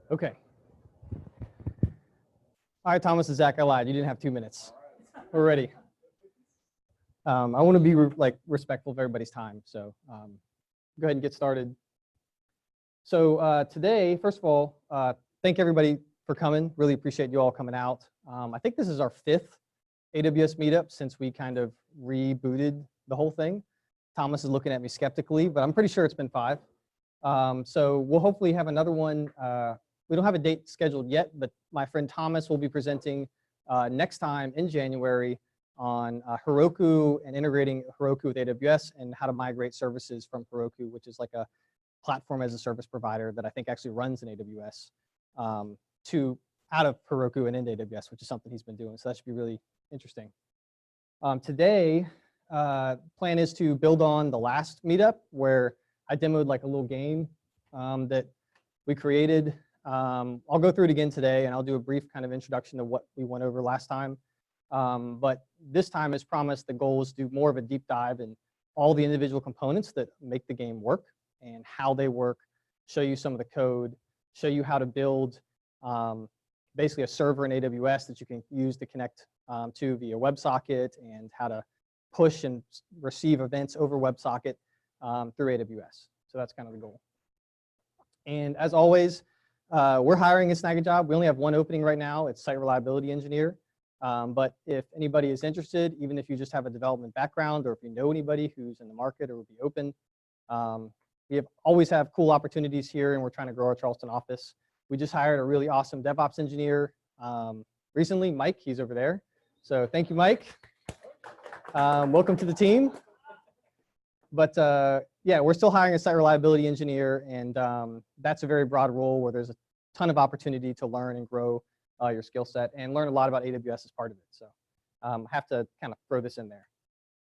Okay. All right, Thomas and Zach, I lied. You didn't have 2 minutes. We're ready. I want to be respectful of everybody's time, so go ahead and get started. So today, first of all, thank everybody for coming. Really appreciate you all coming out. I think this is our 5th AWS Meetup since we kind of rebooted the whole thing. Thomas is looking at me skeptically, but I'm pretty sure it's been 5. So we'll hopefully have another one. We don't have a date scheduled yet, but my friend Thomas will be presenting next time in January on Heroku and integrating Heroku with AWS and how to migrate services from Heroku, which is like a platform as a service provider that I think actually runs in AWS, out of Heroku and into AWS, which is something he's been doing. So that should be really interesting. Today, plan is to build on the last meetup where I demoed like a little game that we created. I'll go through it again today, and I'll do a brief kind of introduction to what we went over last time. But this time, as promised, the goal is to do more of a deep dive in all the individual components that make the game work and how they work, show you some of the code, show you how to build basically a server in AWS that you can use to connect to via WebSocket, and how to push and receive events over WebSocket through AWS. So that's kind of the goal. And as always, we're hiring in Snagajob. We only have one opening right now. It's Site Reliability Engineer. But if anybody is interested, even if you just have a development background, or if you know anybody who's in the market or would be open, we always have cool opportunities here, and we're trying to grow our Charleston office. We just hired a really awesome DevOps engineer recently, Mike. He's over there. So thank you, Mike. Welcome to the team. But yeah, we're still hiring a site reliability engineer, and that's a very broad role where there's a ton of opportunity to learn and grow your skill set and learn a lot about AWS as part of it. So I have to kind of throw this in there.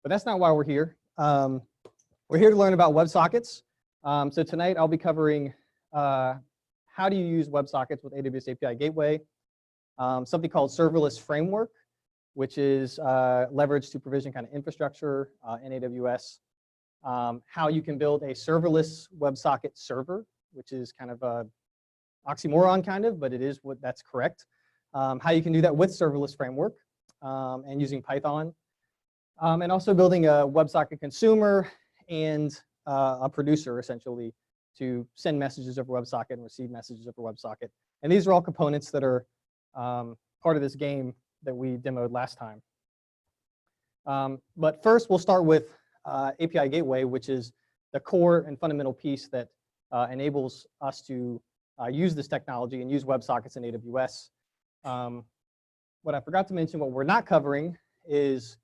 But that's not why we're here. We're here to learn about WebSockets. So tonight I'll be covering how do you use WebSockets with AWS API Gateway, something called Serverless Framework, which is leveraged to provision kind of infrastructure in AWS. How you can build a serverless WebSocket server, which is kind of a oxymoron kind of, but it is that's correct. How you can do that with Serverless Framework and using Python. And also building a WebSocket consumer and a producer, essentially, to send messages over WebSocket and receive messages over WebSocket. And these are all components that are part of this game that we demoed last time. But first, we'll start with API Gateway, which is the core and fundamental piece that enables us to use this technology and use WebSockets in AWS. What I forgot to mention, what we're not covering, is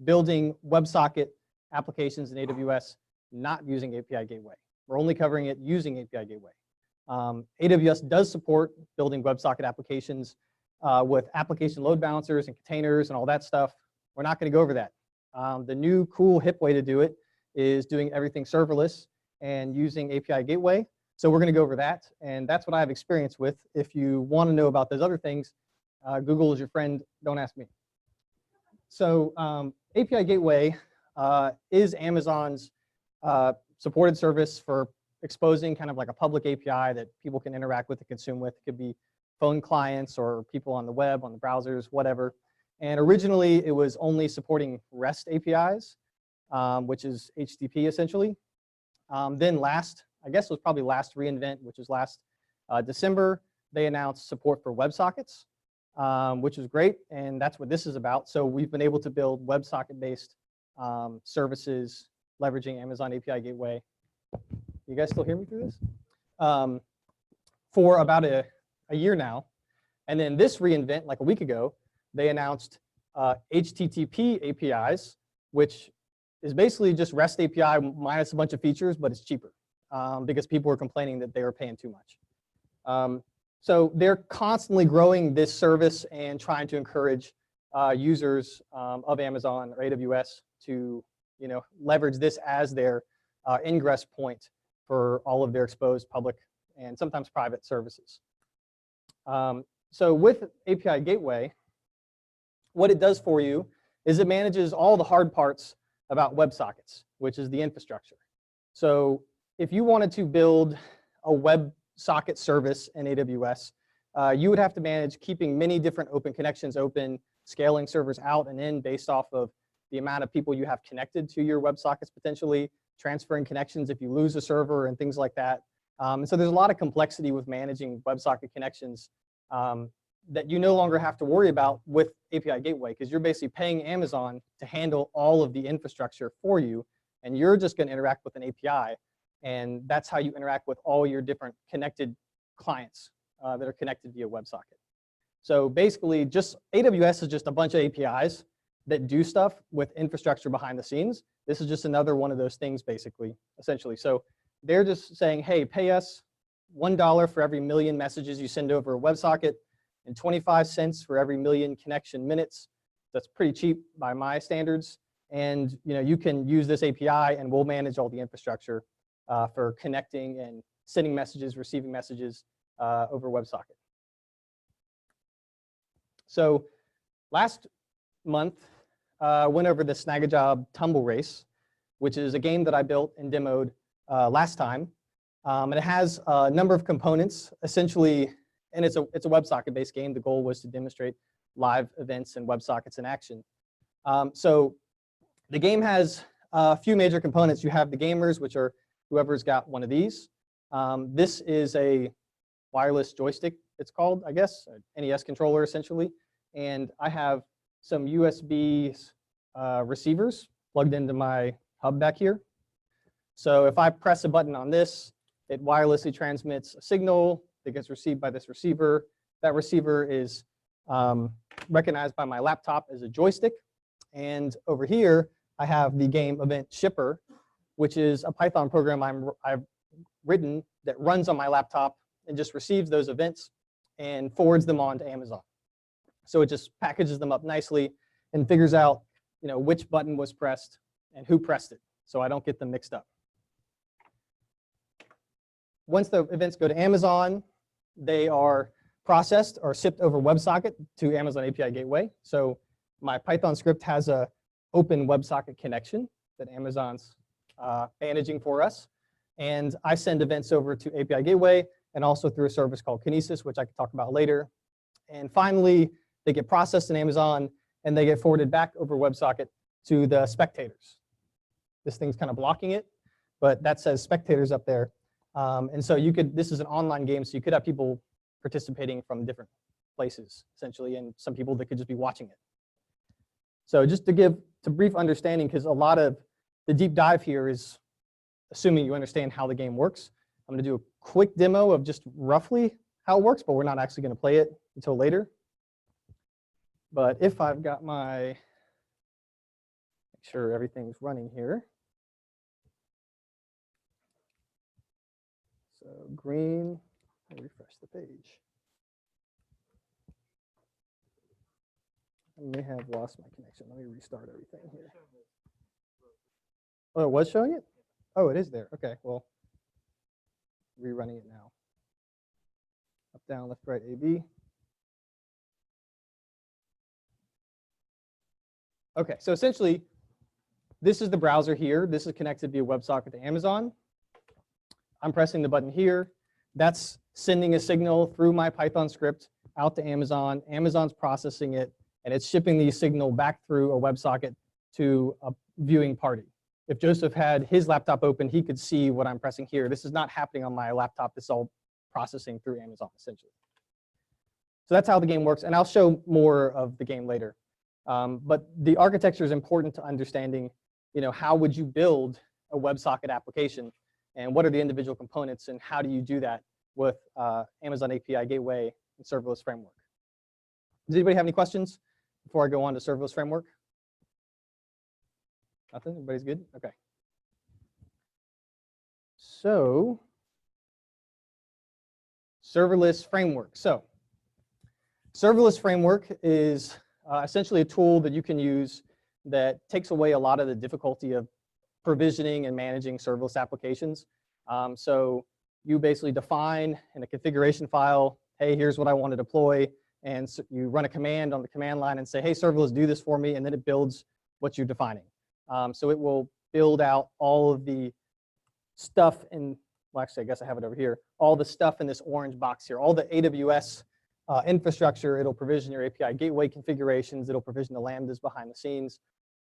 building WebSocket applications in AWS not using API Gateway. We're only covering it using API Gateway. AWS does support building WebSocket applications with application load balancers and containers and all that stuff. We're not going to go over that. The new cool hip way to do it is doing everything serverless and using API Gateway. So we're going to go over that, and that's what I have experience with. If you want to know about those other things, Google is your friend. Don't ask me. So API Gateway is Amazon's supported service for exposing kind of like a public API that people can interact with and consume with. It could be phone clients or people on the web, on the browsers, whatever. And originally, it was only supporting REST APIs, which is HTTP essentially. Then I guess it was probably last reInvent, which was last December, they announced support for WebSockets, which is great, and that's what this is about. So we've been able to build WebSocket-based services leveraging Amazon API Gateway. You guys still hear me through this? For about a year now. And then this reInvent, like a week ago, they announced HTTP APIs, which is basically just REST API minus a bunch of features, but it's cheaper because people were complaining that they were paying too much. So they're constantly growing this service and trying to encourage users of Amazon or AWS to leverage this as their ingress point for all of their exposed public and sometimes private services. So with API Gateway, what it does for you is it manages all the hard parts about WebSockets, which is the infrastructure. So if you wanted to build a web WebSocket service in AWS, you would have to manage keeping many different open connections open, scaling servers out and in based off of the amount of people you have connected to your WebSockets potentially, transferring connections if you lose a server and things like that. And so there's a lot of complexity with managing WebSocket connections that you no longer have to worry about with API Gateway, because you're basically paying Amazon to handle all of the infrastructure for you, and you're just going to interact with an API, and that's how you interact with all your different connected clients that are connected via WebSocket. So basically, just AWS is just a bunch of APIs that do stuff with infrastructure behind the scenes. This is just another one of those things, basically, essentially. So they're just saying, hey, pay us $1 for every million messages you send over a WebSocket, and 25 cents for every million connection minutes. That's pretty cheap by my standards. And you can use this API, and we'll manage all the infrastructure for connecting and sending messages, receiving messages over WebSocket. So last month, went over the Snagajob Tumble Race, which is a game that I built and demoed last time. And it has a number of components, essentially. And it's a WebSocket-based game. The goal was to demonstrate live events and WebSockets in action. So the game has a few major components. You have the gamers, which are whoever's got one of these. This is a wireless joystick, it's called, I guess, an NES controller, essentially. And I have some USB receivers plugged into my hub back here. So if I press a button on this, it wirelessly transmits a signal that gets received by this receiver. That receiver is recognized by my laptop as a joystick. And over here, I have the game event shipper, which is a Python program I've written that runs on my laptop and just receives those events and forwards them on to Amazon. So it just packages them up nicely and figures out which button was pressed and who pressed it, so I don't get them mixed up. Once the events go to Amazon, they are processed or shipped over WebSocket to Amazon API Gateway. So my Python script has a open WebSocket connection that Amazon's managing for us. And I send events over to API Gateway and also through a service called Kinesis, which I can talk about later. And finally, they get processed in Amazon and they get forwarded back over WebSocket to the spectators. This thing's kind of blocking it, but that says spectators up there. And so this is an online game, so you could have people participating from different places, essentially, and some people that could just be watching it. So just to give a brief understanding, because a lot of the deep dive here is assuming you understand how the game works. I'm going to do a quick demo of just roughly how it works, but we're not actually going to play it until later. But if I've got make sure everything's running here. So green, I'll refresh the page. I may have lost my connection. Let me restart everything here. Oh, it was showing it? Oh, it is there. Okay, well, rerunning it now. Up, down, left, right, A, B. Okay, so essentially, this is the browser here. This is connected via WebSocket to Amazon. I'm pressing the button here. That's sending a signal through my Python script out to Amazon. Amazon's processing it, and it's shipping the signal back through a WebSocket to a viewing party. If Joseph had his laptop open, he could see what I'm pressing here. This is not happening on my laptop. This is all processing through Amazon, essentially. So that's how the game works, and I'll show more of the game later. But the architecture is important to understanding, how would you build a WebSocket application, and what are the individual components, and how do you do that with Amazon API Gateway and Serverless Framework. Does anybody have any questions before I go on to Serverless Framework? Nothing? Everybody's good? Okay. So, Serverless Framework. So, Serverless Framework is essentially a tool that you can use that takes away a lot of the difficulty of provisioning and managing serverless applications. So you basically define in a configuration file, hey, here's what I want to deploy, and so you run a command on the command line and say, hey, serverless, do this for me, and then it builds what you're defining. So it will build out all of the stuff and well, actually, I guess I have it over here, all the stuff in this orange box here, all the AWS infrastructure. It'll provision your API gateway configurations. It'll provision the Lambdas behind the scenes,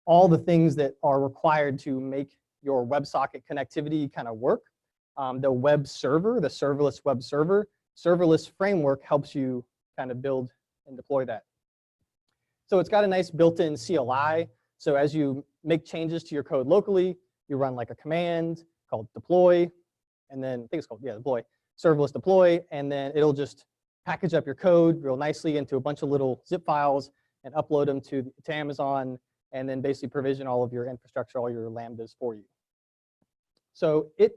all the things that are required to make your WebSocket connectivity kind of work. The web server, the serverless web server, Serverless Framework helps you kind of build and deploy that. So it's got a nice built-in CLI. So as you make changes to your code locally, you run like a command called deploy, and then I think it's called, yeah, deploy, serverless deploy, and then it'll just package up your code real nicely into a bunch of little zip files and upload them to Amazon, and then basically provision all of your infrastructure, all your Lambdas for you. So the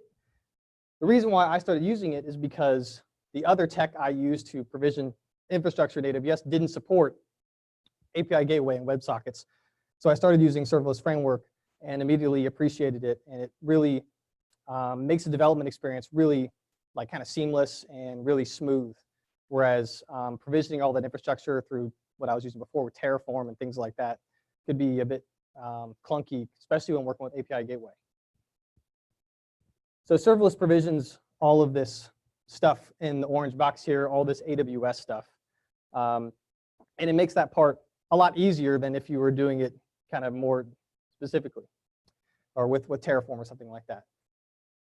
reason why I started using it is because the other tech I used to provision infrastructure in AWS didn't support API Gateway and WebSockets. So I started using Serverless Framework and immediately appreciated it, and it really makes the development experience really like kind of seamless and really smooth. Whereas provisioning all that infrastructure through what I was using before with Terraform and things like that could be a bit clunky, especially when working with API Gateway. So serverless provisions all of this stuff in the orange box here, all this AWS stuff. And it makes that part a lot easier than if you were doing it kind of more specifically or with Terraform or something like that.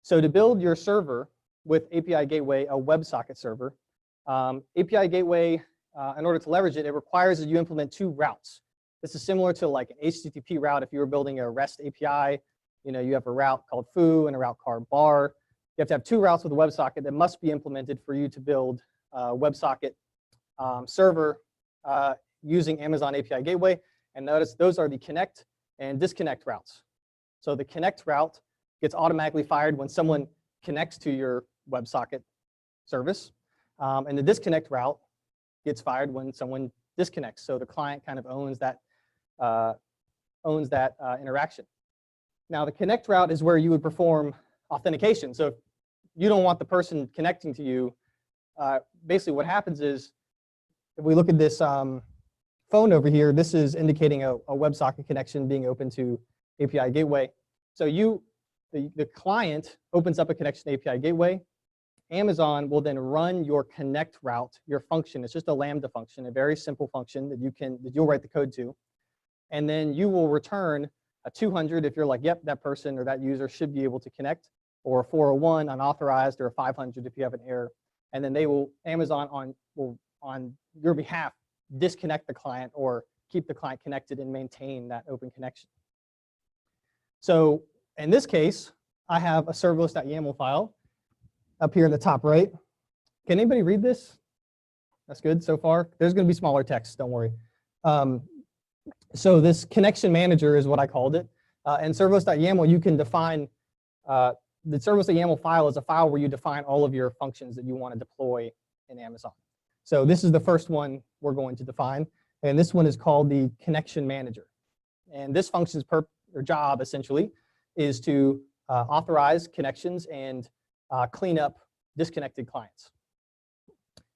So to build your server with API Gateway, a WebSocket server, API Gateway, in order to leverage it, it requires that you implement 2 routes. This is similar to like an HTTP route. If you were building a REST API, you have a route called foo and a route called bar. You have to have 2 routes with a WebSocket that must be implemented for you to build a WebSocket server using Amazon API Gateway. And notice those are the connect and disconnect routes. So the connect route gets automatically fired when someone connects to your WebSocket service. And the disconnect route gets fired when someone disconnects. So the client kind of owns that interaction. Now the connect route is where you would perform authentication. So if you don't want the person connecting to you, basically what happens is, if we look at this phone over here, this is indicating a WebSocket connection being open to API Gateway. So the client opens up a connection to API Gateway. Amazon will then run your connect route, your function. It's just a Lambda function, a very simple function that you'll write the code to. And then you will return a 200 if you're like, yep, that person or that user should be able to connect, or a 401 unauthorized, or a 500 if you have an error. And then Amazon will on your behalf disconnect the client or keep the client connected and maintain that open connection. So in this case, I have a serverless.yaml file up here in the top right. Can anybody read this? That's good so far. There's going to be smaller text, don't worry. So this connection manager is what I called it. And serverless.yaml, you can define, the serverless.yaml file is a file where you define all of your functions that you want to deploy in Amazon. So this is the first one we're going to define. And this one is called the connection manager. And this function's job essentially is to authorize connections and clean up disconnected clients.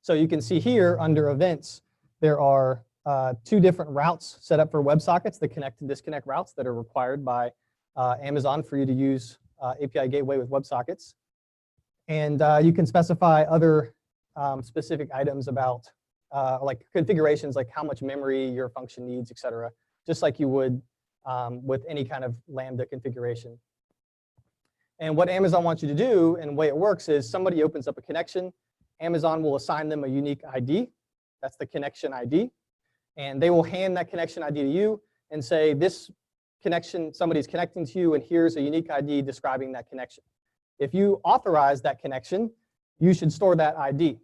So you can see here under events, there are 2 different routes set up for WebSockets, the connect and disconnect routes that are required by Amazon for you to use API Gateway with WebSockets. And you can specify other specific items about like configurations, like how much memory your function needs, et cetera, just like you would with any kind of Lambda configuration. And what Amazon wants you to do, and the way it works is somebody opens up a connection, Amazon will assign them a unique ID, that's the connection ID, and they will hand that connection ID to you and say, this connection, somebody's connecting to you, and here's a unique ID describing that connection. If you authorize that connection, you should store that ID.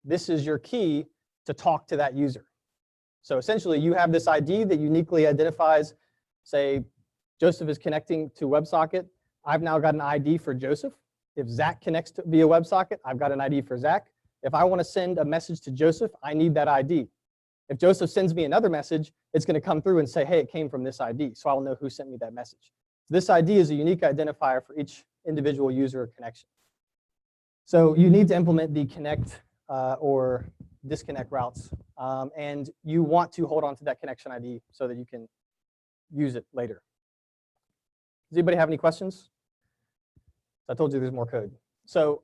This is your key to talk to that user. So essentially, you have this ID that uniquely identifies, say, Joseph is connecting to WebSocket. I've now got an ID for Joseph. If Zach connects via WebSocket, I've got an ID for Zach. If I want to send a message to Joseph, I need that ID. If Joseph sends me another message, it's going to come through and say, hey, it came from this ID, so I'll know who sent me that message. This ID is a unique identifier for each individual user or connection. So you need to implement the connect or disconnect routes, and you want to hold on to that connection ID so that you can use it later. Does anybody have any questions? I told you there's more code. So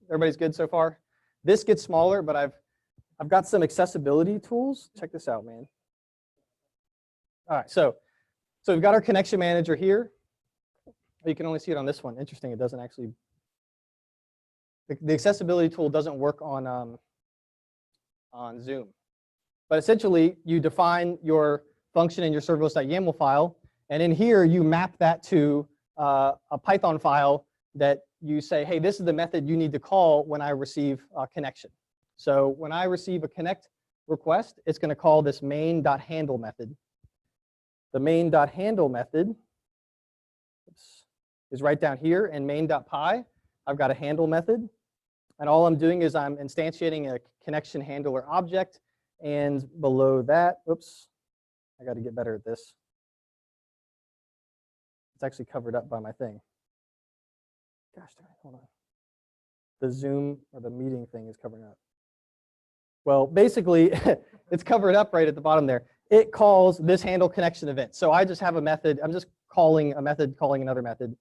everybody's good so far? This gets smaller, but I've got some accessibility tools. Check this out, man. All right, so we've got our connection manager here. You can only see it on this one. Interesting, it doesn't actually, the accessibility tool doesn't work on Zoom. But essentially, you define your function in your serverless.yaml file, and in here, you map that to a Python file that you say, hey, this is the method you need to call when I receive a connection. So when I receive a connect request, it's going to call this main.handle method. The main.handle method is right down here in main.py. I've got a handle method. And all I'm doing is I'm instantiating a connection handler object. And below that, oops, I got to get better at this. It's actually covered up by my thing. Gosh darn it, hold on. The Zoom or the meeting thing is covering up. Well, basically, it's covered up right at the bottom there. It calls this handle connection event. So I just have a method. I'm just calling a method, calling another method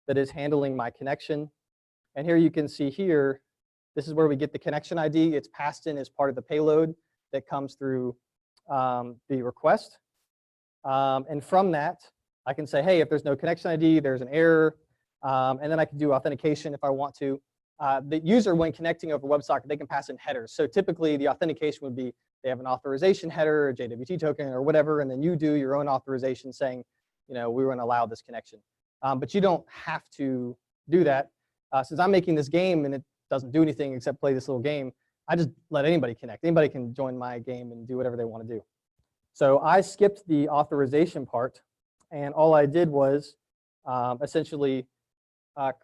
that is handling my connection. And here you can see here, this is where we get the connection ID. It's passed in as part of the payload that comes through the request. And from that, I can say, hey, if there's no connection ID, there's an error. And then I can do authentication if I want to. The user, when connecting over WebSocket, they can pass in headers. So typically, the authentication would be they have an authorization header, a JWT token, or whatever, and then you do your own authorization saying, we want to allow this connection. But you don't have to do that. Since I'm making this game and it doesn't do anything except play this little game, I just let anybody connect. Anybody can join my game and do whatever they want to do. So I skipped the authorization part, and all I did was essentially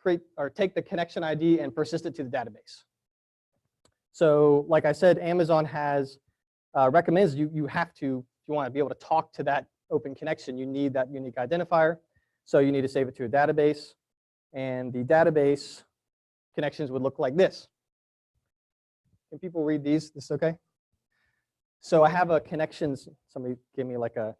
create or take the connection ID and persist it to the database. So like I said, Amazon has recommends you have to, if you want to be able to talk to that open connection, you need that unique identifier. So you need to save it to a database. And the database connections would look like this. Can people read these? This is okay? So I have a connections, somebody gave me like a,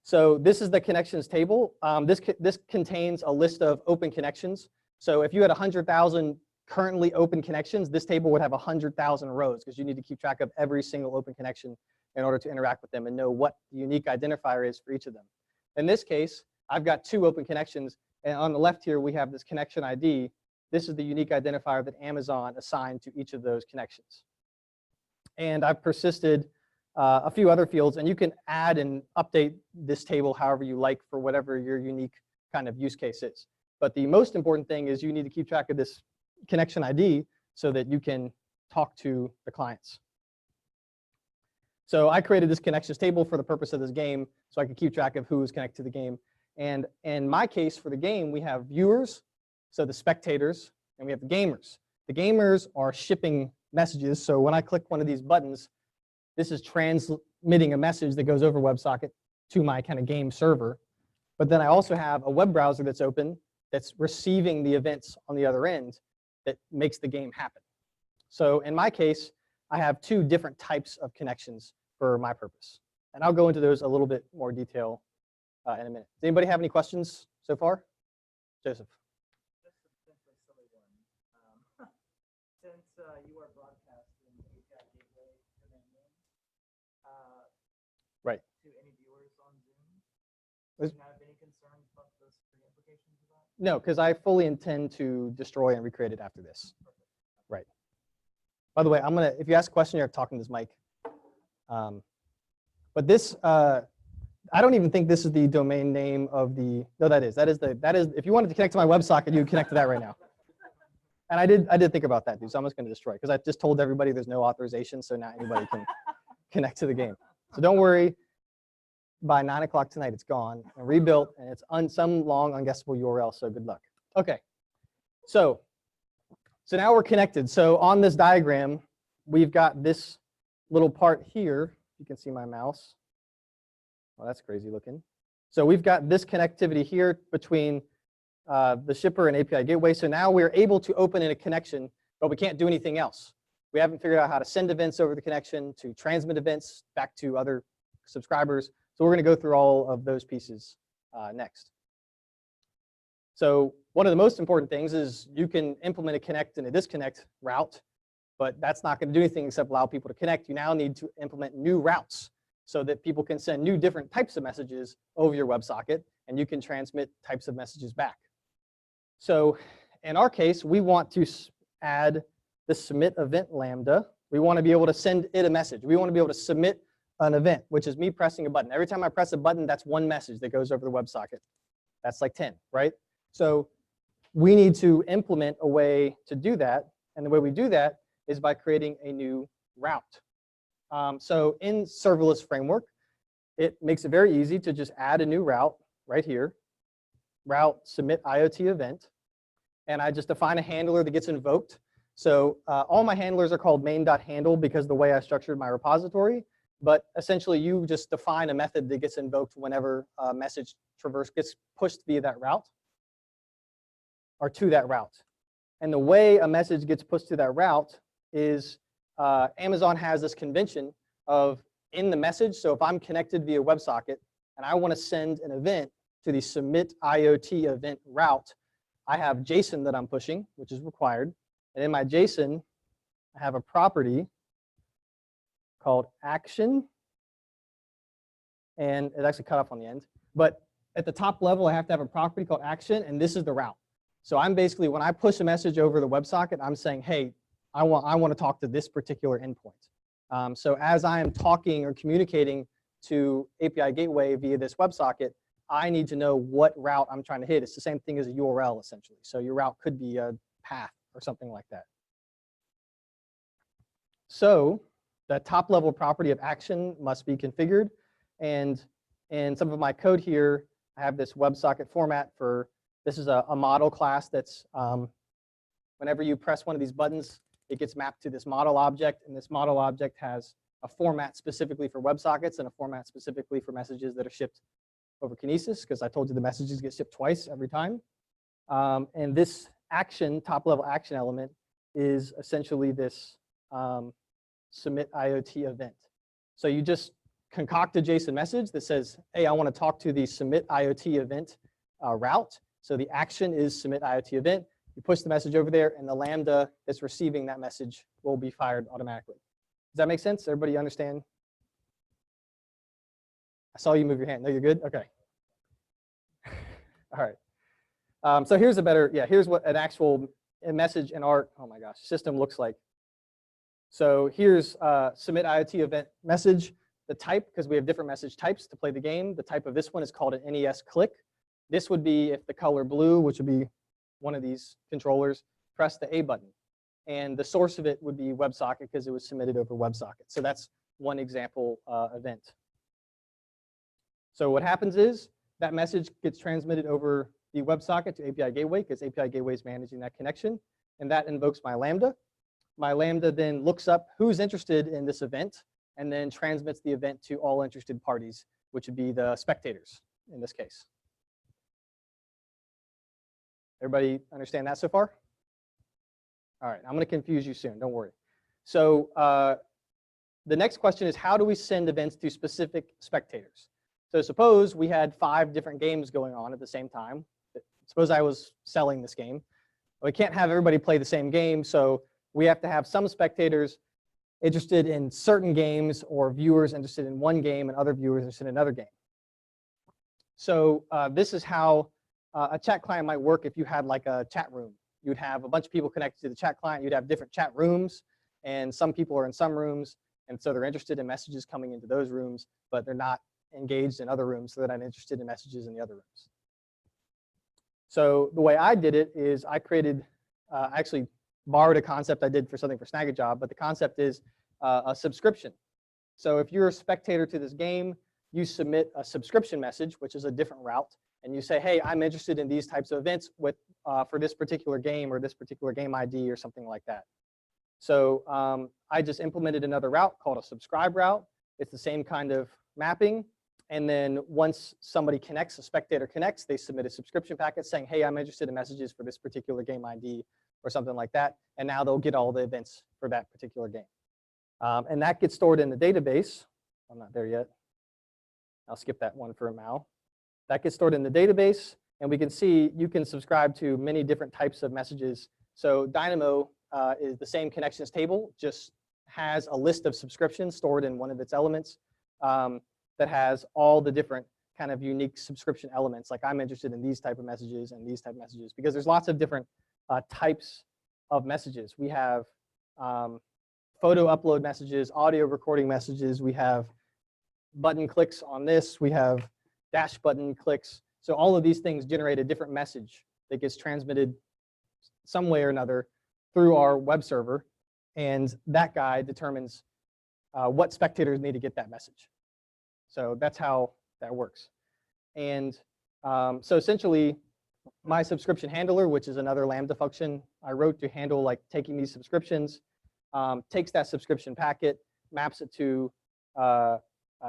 So this is the connections table. This contains a list of open connections. So if you had 100,000 currently open connections, this table would have 100,000 rows because you need to keep track of every single open connection in order to interact with them and know what the unique identifier is for each of them. In this case, I've got 2 open connections, and on the left here we have this connection ID. This is the unique identifier that Amazon assigned to each of those connections. And I've persisted a few other fields, and you can add and update this table however you like for whatever your unique kind of use case is. But the most important thing is you need to keep track of this connection ID so that you can talk to the clients. So I created this connections table for the purpose of this game so I could keep track of who is connected to the game. And in my case for the game, we have viewers, so the spectators, and we have the gamers. The gamers are shipping messages. So when I click one of these buttons, this is transmitting a message that goes over WebSocket to my kind of game server. But then I also have a web browser that's open that's receiving the events on the other end that makes the game happen. So in my case, I have 2 different types of connections for my purpose. And I'll go into those a little bit more detail in a minute. Does anybody have any questions so far? Joseph. Just a potentially silly one. Since you are broadcasting the API Gateway domain name Right. to any viewers on Zoom, do you have any concerns about those implications of that? No, because I fully intend to destroy and recreate it after this. Perfect. Right. By the way, I'm gonna, if you ask a question, you're talking to this mic. But this, I don't even think this is the domain name of the, no, that is, if you wanted to connect to my WebSocket, you would connect to that right now. And I did think about that, dude, so I'm just gonna destroy it, because I just told everybody there's no authorization, so now anybody can connect to the game. So don't worry, by 9 o'clock tonight, it's gone and rebuilt, and it's on some long, unguessable URL, so good luck. Okay, so now we're connected. So on this diagram, we've got this little part here. You can see my mouse. Well, that's crazy looking. So we've got this connectivity here between the shipper and API Gateway. So now we're able to open in a connection, but we can't do anything else. We haven't figured out how to send events over the connection, to transmit events back to other subscribers. So we're going to go through all of those pieces next. So one of the most important things is you can implement a connect and a disconnect route, but that's not going to do anything except allow people to connect. You now need to implement new routes so that people can send new different types of messages over your WebSocket, and you can transmit types of messages back. So in our case, we want to add the submit event Lambda. We want to be able to send it a message. We want to be able to submit an event, which is me pressing a button. Every time I press a button, that's one message that goes over the WebSocket. That's like 10, right? So we need to implement a way to do that. And the way we do that is by creating a new route. So in Serverless Framework, it makes it very easy to just add a new route right here, route submit IoT event. And I just define a handler that gets invoked. So all my handlers are called main.handle because of the way I structured my repository. But essentially, you just define a method that gets invoked whenever a message traverse gets pushed via that route or to that route. And the way a message gets pushed to that route is Amazon has this convention of in the message. So if I'm connected via WebSocket and I want to send an event to the submit IoT event route, I have JSON that I'm pushing, which is required. And in my JSON, I have a property called action. And it actually cut off on the end. But at the top level, I have to have a property called action, and this is the route. So I'm basically, when I push a message over the WebSocket, I'm saying, hey, I want to talk to this particular endpoint. So as I am talking or communicating to API Gateway via this WebSocket, I need to know what route I'm trying to hit. It's the same thing as a URL, essentially. So your route could be a path or something like that. So the top level property of action must be configured. And in some of my code here, I have this WebSocket format for, this is a model class that's, whenever you press one of these buttons, it gets mapped to this model object. And this model object has a format specifically for WebSockets and a format specifically for messages that are shipped over Kinesis, because I told you the messages get shipped twice every time. And this action, top level action element, is essentially this submit IoT event. So you just concoct a JSON message that says, hey, I want to talk to the submit IoT event route. So the action is submit IoT event. You push the message over there, and the Lambda that's receiving that message will be fired automatically. Does that make sense? Everybody understand? I saw you move your hand. No, you're good? Okay. All right. So here's a better, here's what an actual message in our, oh my gosh, system looks like. So here's submit IoT event message. The type, because we have different message types to play the game, the type of this one is called an NES click. This would be if the color blue, which would be one of these controllers, press the A button. And the source of it would be WebSocket because it was submitted over WebSocket. So that's one example event. So what happens is that message gets transmitted over the WebSocket to API Gateway because API Gateway is managing that connection. And that invokes my Lambda. My Lambda then looks up who's interested in this event and then transmits the event to all interested parties, which would be the spectators in this case. Everybody understand that so far? All right, I'm going to confuse you soon, don't worry. So the next question is, how do we send events to specific spectators? So suppose we had 5 different games going on at the same time. Suppose I was selling this game. We can't have everybody play the same game, so we have to have some spectators interested in certain games or viewers interested in one game and other viewers interested in another game. So this is how a chat client might work if you had like a chat room. You'd have a bunch of people connected to the chat client. You'd have different chat rooms, and some people are in some rooms, and so they're interested in messages coming into those rooms, but they're not engaged in other rooms, so they're not interested in messages in the other rooms. So the way I did it is I created, actually borrowed a concept I did for something for Snagajob, but the concept is a subscription. So if you're a spectator to this game, you submit a subscription message, which is a different route, and you say, hey, I'm interested in these types of events with, for this particular game or this particular game ID or something like that. So I just implemented another route called a subscribe route. It's the same kind of mapping. And then once somebody connects, a spectator connects, they submit a subscription packet saying, hey, I'm interested in messages for this particular game ID or something like that. And now they'll get all the events for that particular game. And that gets stored in the database. I'm not there yet. I'll skip that one for now. That gets stored in the database. And we can see you can subscribe to many different types of messages. So Dynamo is the same connections table, just has a list of subscriptions stored in one of its elements that has all the different kind of unique subscription elements. Like I'm interested in these type of messages and these type of messages because there's lots of different types of messages. We have photo upload messages, audio recording messages. We have button clicks on this. We have dash button clicks. So all of these things generate a different message that gets transmitted some way or another through our web server. And that guy determines what spectators need to get that message. So that's how that works. And so essentially, my subscription handler, which is another Lambda function I wrote to handle like taking these subscriptions, takes that subscription packet, maps it to a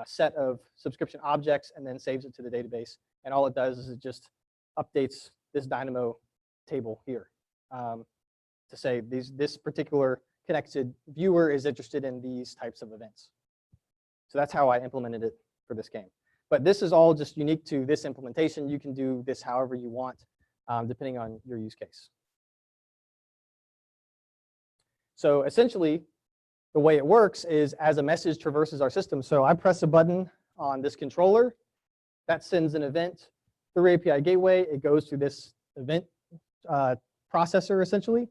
set of subscription objects, and then saves it to the database. And all it does is it just updates this Dynamo table here to say this particular connected viewer is interested in these types of events. So that's how I implemented it for this game. But this is all just unique to this implementation. You can do this however you want, depending on your use case. So essentially, the way it works is as a message traverses our system. So I press a button on this controller. That sends an event through API Gateway. It goes through this event processor, essentially.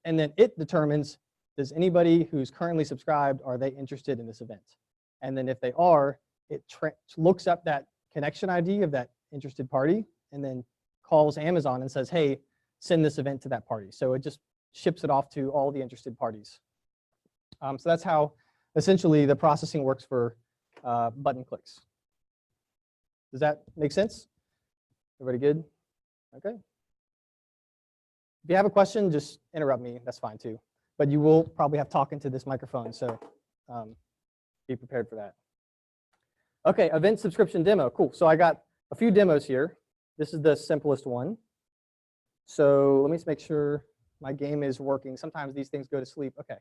And then it determines, does anybody who's currently subscribed, are they interested in this event? And then if they are, it looks up that connection ID of that interested party and then calls Amazon and says, hey, send this event to that party. So it just ships it off to all the interested parties. So that's how essentially the processing works for button clicks. Does that make sense? Everybody good? Okay. If you have a question, just interrupt me. That's fine too. But you will probably have talk into this microphone, so be prepared for that. Okay, event subscription demo. Cool. So I got a few demos here. This is the simplest one. So let me just make sure my game is working. Sometimes these things go to sleep. Okay.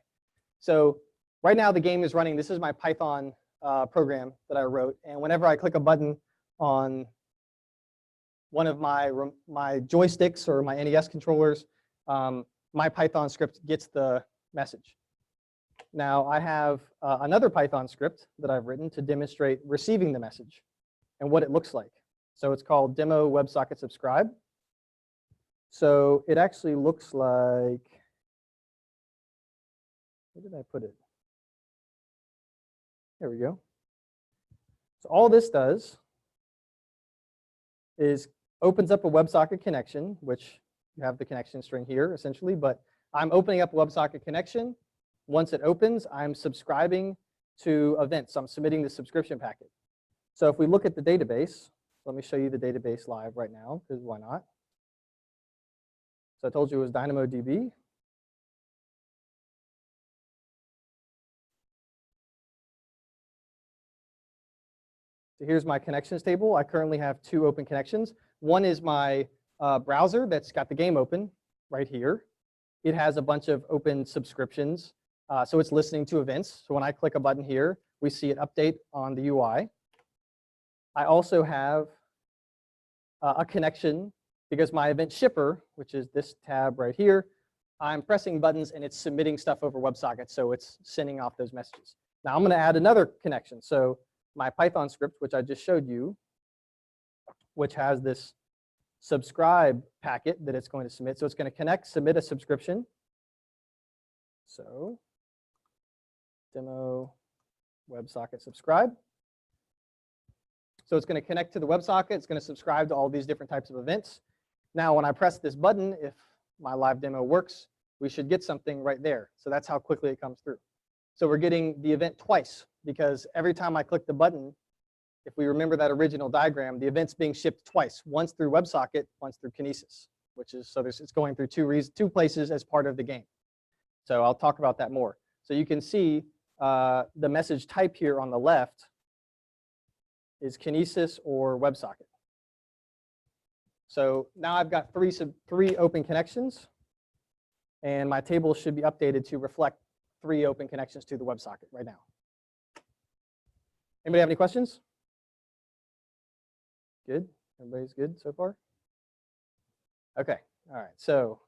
So right now the game is running. This is my Python program that I wrote. And whenever I click a button on one of my joysticks or my NES controllers, my Python script gets the message. Now I have another Python script that I've written to demonstrate receiving the message and what it looks like. So it's called demo WebSocket subscribe. So it actually looks like, where did I put it? There we go. So all this does is opens up a WebSocket connection, which you have the connection string here essentially, but I'm opening up a WebSocket connection. Once it opens, I'm subscribing to events. So I'm submitting the subscription packet. So if we look at the database, let me show you the database live right now, because why not? So I told you it was Dynamo DB. So here's my connections table. I currently have 2 open connections. One is my browser that's got the game open right here. It has a bunch of open subscriptions. So it's listening to events. So when I click a button here, we see it update on the UI. I also have a connection because my event shipper, which is this tab right here, I'm pressing buttons and it's submitting stuff over WebSockets. So it's sending off those messages. Now I'm going to add another connection. So my Python script, which I just showed you, which has this subscribe packet that it's going to submit. So it's going to connect, submit a subscription. So demo WebSocket subscribe. So it's going to connect to the WebSocket. It's going to subscribe to all these different types of events. Now, when I press this button, if my live demo works, we should get something right there. So that's how quickly it comes through. So we're getting the event twice because every time I click the button, if we remember that original diagram, the event's being shipped twice, once through WebSocket, once through Kinesis, which is, so it's going through two places as part of the game. So I'll talk about that more. So you can see the message type here on the left is Kinesis or WebSocket. So now I've got three open connections, and my table should be updated to reflect 3 open connections to the WebSocket right now. Anybody have any questions? Good? Everybody's good so far? Okay, all right, so,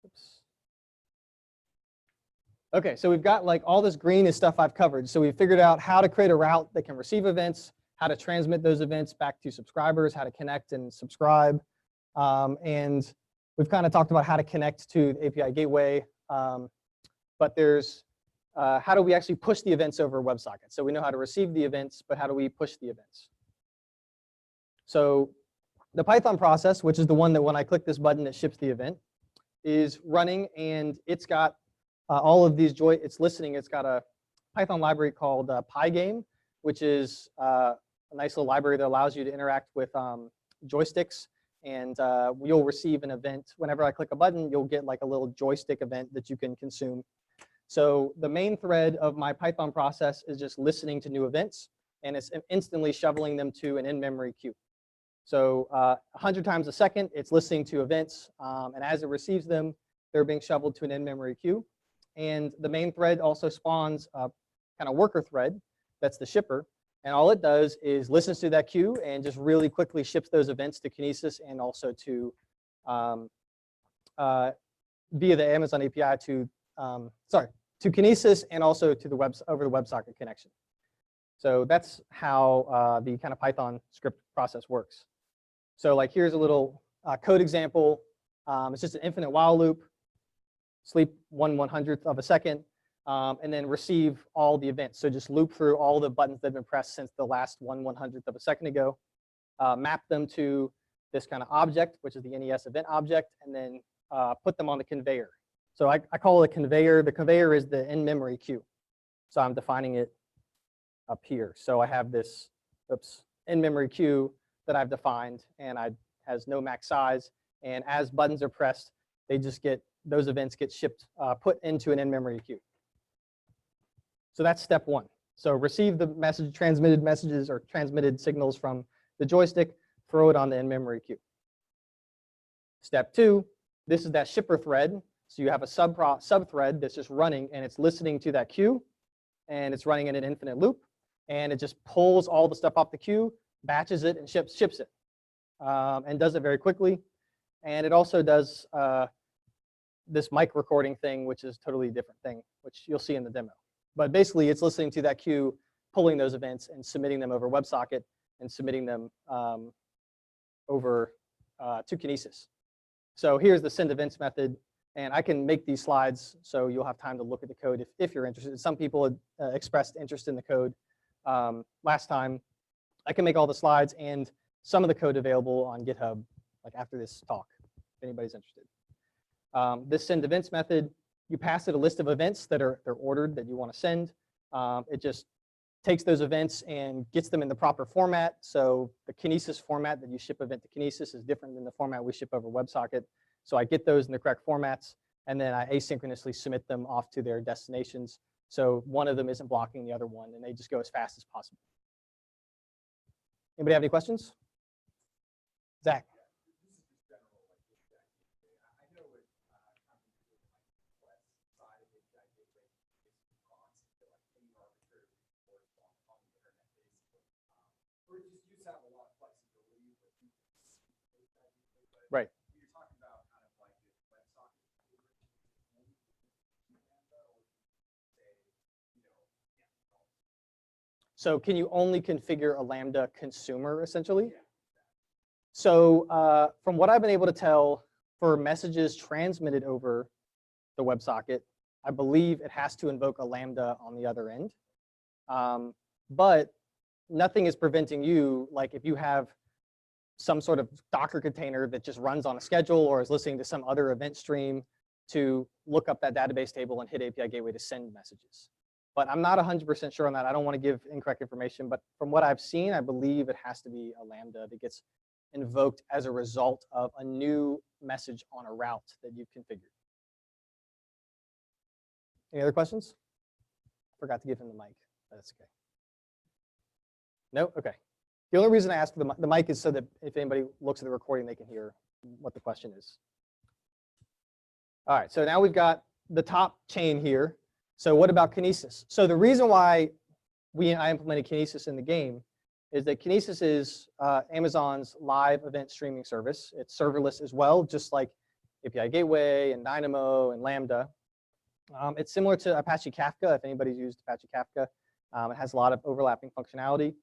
oops. Okay, so we've got like all this green is stuff I've covered. So we've figured out how to create a route that can receive events, how to transmit those events back to subscribers, how to connect and subscribe. And we've kind of talked about how to connect to the API Gateway. But there's how do we actually push the events over WebSockets? So we know how to receive the events, but how do we push the events? So the Python process, which is the one that when I click this button, it ships the event, is running, and it's got all of these it's listening. It's got a Python library called Pygame, which is a nice little library that allows you to interact with joysticks. And you'll receive an event. Whenever I click a button, you'll get like a little joystick event that you can consume. So the main thread of my Python process is just listening to new events, and it's instantly shoveling them to an in-memory queue. So 100 times a second, it's listening to events, and as it receives them, they're being shoveled to an in-memory queue. And the main thread also spawns a kind of worker thread, that's the shipper, and all it does is listens to that queue and just really quickly ships those events to Kinesis and also to, via the Amazon API to, to Kinesis and also to the over the WebSocket connection. So that's how the kind of Python script process works. So like here's a little code example. It's just an infinite while loop, sleep 1/100th of a second, and then receive all the events. So just loop through all the buttons that have been pressed since the last 1/100th of a second ago, map them to this kind of object, which is the NES event object, and then put them on the conveyor. So I call it a conveyor. The conveyor is the in-memory queue. So I'm defining it up here. So I have this in-memory queue that I've defined, and has no max size. And as buttons are pressed, they just those events get shipped, put into an in-memory queue. So that's step one. So receive the message, transmitted messages or transmitted signals from the joystick, throw it on the in-memory queue. Step two, this is that shipper thread. So you have a sub-thread that's just running, and it's listening to that queue, and it's running in an infinite loop, and it just pulls all the stuff off the queue, batches it, and ships it, and does it very quickly. And it also does this mic recording thing, which is a totally different thing, which you'll see in the demo. But basically, it's listening to that queue, pulling those events, and submitting them over WebSocket, and submitting them over to Kinesis. So here's the send events method. And I can make these slides so you'll have time to look at the code if you're interested. Some people had expressed interest in the code last time. I can make all the slides and some of the code available on GitHub, like after this talk, if anybody's interested. This send events method, you pass it a list of events that they're ordered that you want to send. It just takes those events and gets them in the proper format. So the Kinesis format that you ship event to Kinesis is different than the format we ship over WebSocket. So I get those in the correct formats, and then I asynchronously submit them off to their destinations. So one of them isn't blocking the other one, and they just go as fast as possible. Anybody have any questions? Zach. Right. So can you only configure a Lambda consumer, essentially? So from what I've been able to tell, for messages transmitted over the WebSocket, I believe it has to invoke a Lambda on the other end. But nothing is preventing you, like if you have some sort of Docker container that just runs on a schedule or is listening to some other event stream, to look up that database table and hit API Gateway to send messages. But I'm not 100% sure on that. I don't want to give incorrect information, but from what I've seen, I believe it has to be a Lambda that gets invoked as a result of a new message on a route that you've configured. Any other questions? Forgot to give him the mic. That's okay. No? Okay. The only reason I asked for the mic is so that if anybody looks at the recording, they can hear what the question is. All right, so now we've got the top chain here. So what about Kinesis? So the reason why I implemented Kinesis in the game is that Kinesis is Amazon's live event streaming service. It's serverless as well, just like API Gateway and Dynamo and Lambda. It's similar to Apache Kafka, if anybody's used Apache Kafka. It has a lot of overlapping functionality.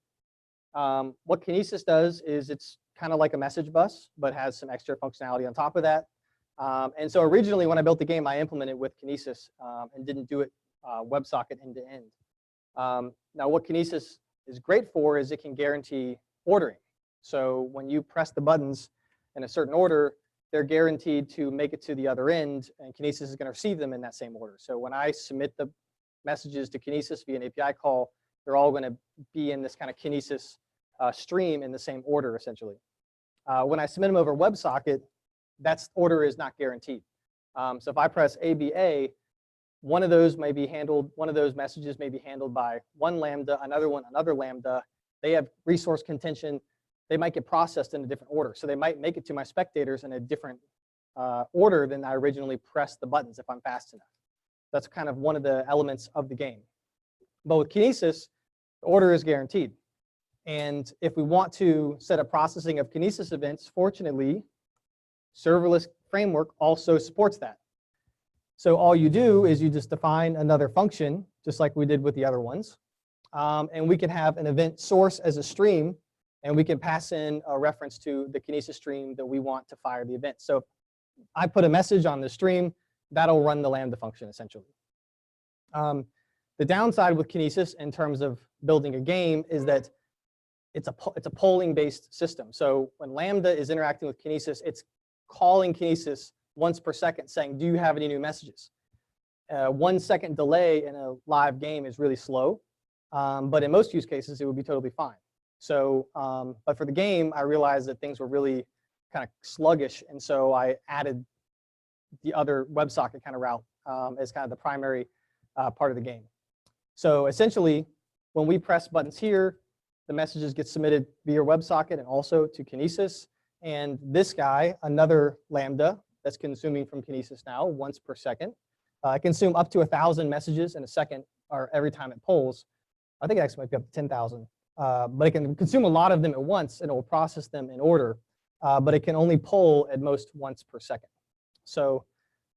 What Kinesis does is it's kind of like a message bus, but has some extra functionality on top of that. And so originally when I built the game, I implemented with Kinesis and didn't do it WebSocket end to end. Now what Kinesis is great for is it can guarantee ordering. So when you press the buttons in a certain order, they're guaranteed to make it to the other end, and Kinesis is going to receive them in that same order. So when I submit the messages to Kinesis via an API call, they're all going to be in this kind of Kinesis stream in the same order, essentially. When I submit them over WebSocket, that order is not guaranteed. So if I press ABA, one of those may be handled, one of those messages may be handled by one Lambda, another one, another Lambda. They have resource contention. They might get processed in a different order. So they might make it to my spectators in a different order than I originally pressed the buttons if I'm fast enough. That's kind of one of the elements of the game. But with Kinesis, the order is guaranteed. And if we want to set up processing of Kinesis events, fortunately, Serverless Framework also supports that. So all you do is you just define another function, just like we did with the other ones. And we can have an event source as a stream, and we can pass in a reference to the Kinesis stream that we want to fire the event. So if I put a message on the stream, that'll run the Lambda function, essentially. The downside with Kinesis in terms of building a game is that it's a polling-based system. So when Lambda is interacting with Kinesis, it's calling Kinesis once per second saying, do you have any new messages? 1 second delay in a live game is really slow, but in most use cases, it would be totally fine. So, but for the game, I realized that things were really kind of sluggish, and so I added the other WebSocket kind of route as kind of the primary part of the game. So essentially, when we press buttons here, the messages get submitted via WebSocket and also to Kinesis. And this guy, another Lambda that's consuming from Kinesis now once per second, consume up to 1,000 messages in a second, or every time it polls. I think it actually might be up to 10,000. But it can consume a lot of them at once, and it will process them in order. But it can only poll at most once per second. So,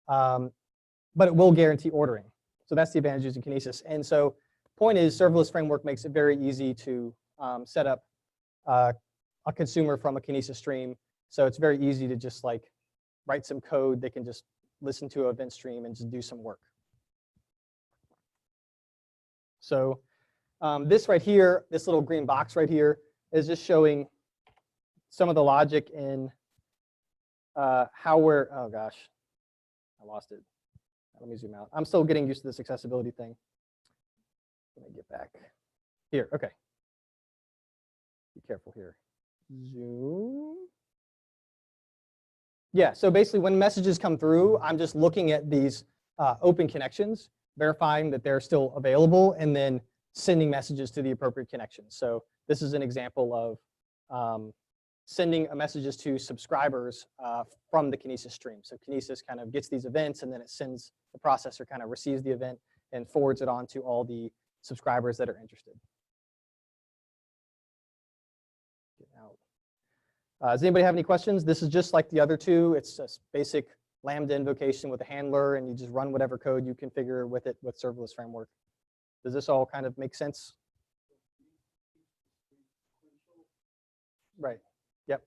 but it will guarantee ordering. So that's the advantage using Kinesis. And so point is, Serverless Framework makes it very easy to set up a consumer from a Kinesis stream. So it's very easy to just like write some code. They can just listen to an event stream and just do some work. So this right here, this little green box right here is just showing some of the logic in how we're, oh gosh, I lost it. Let me zoom out. I'm still getting used to this accessibility thing. Let me get back. Here, okay. Be careful here. Zoom. Yeah, so basically when messages come through, I'm just looking at these open connections, verifying that they're still available, and then sending messages to the appropriate connections. So this is an example of sending messages to subscribers from the Kinesis stream. So Kinesis kind of gets these events, and then it sends, the processor kind of receives the event and forwards it on to all the subscribers that are interested. Get out. Does anybody have any questions? This is just like the other two. It's a basic Lambda invocation with a handler, and you just run whatever code you configure with it with Serverless Framework. Does this all kind of make sense? Right. Yep.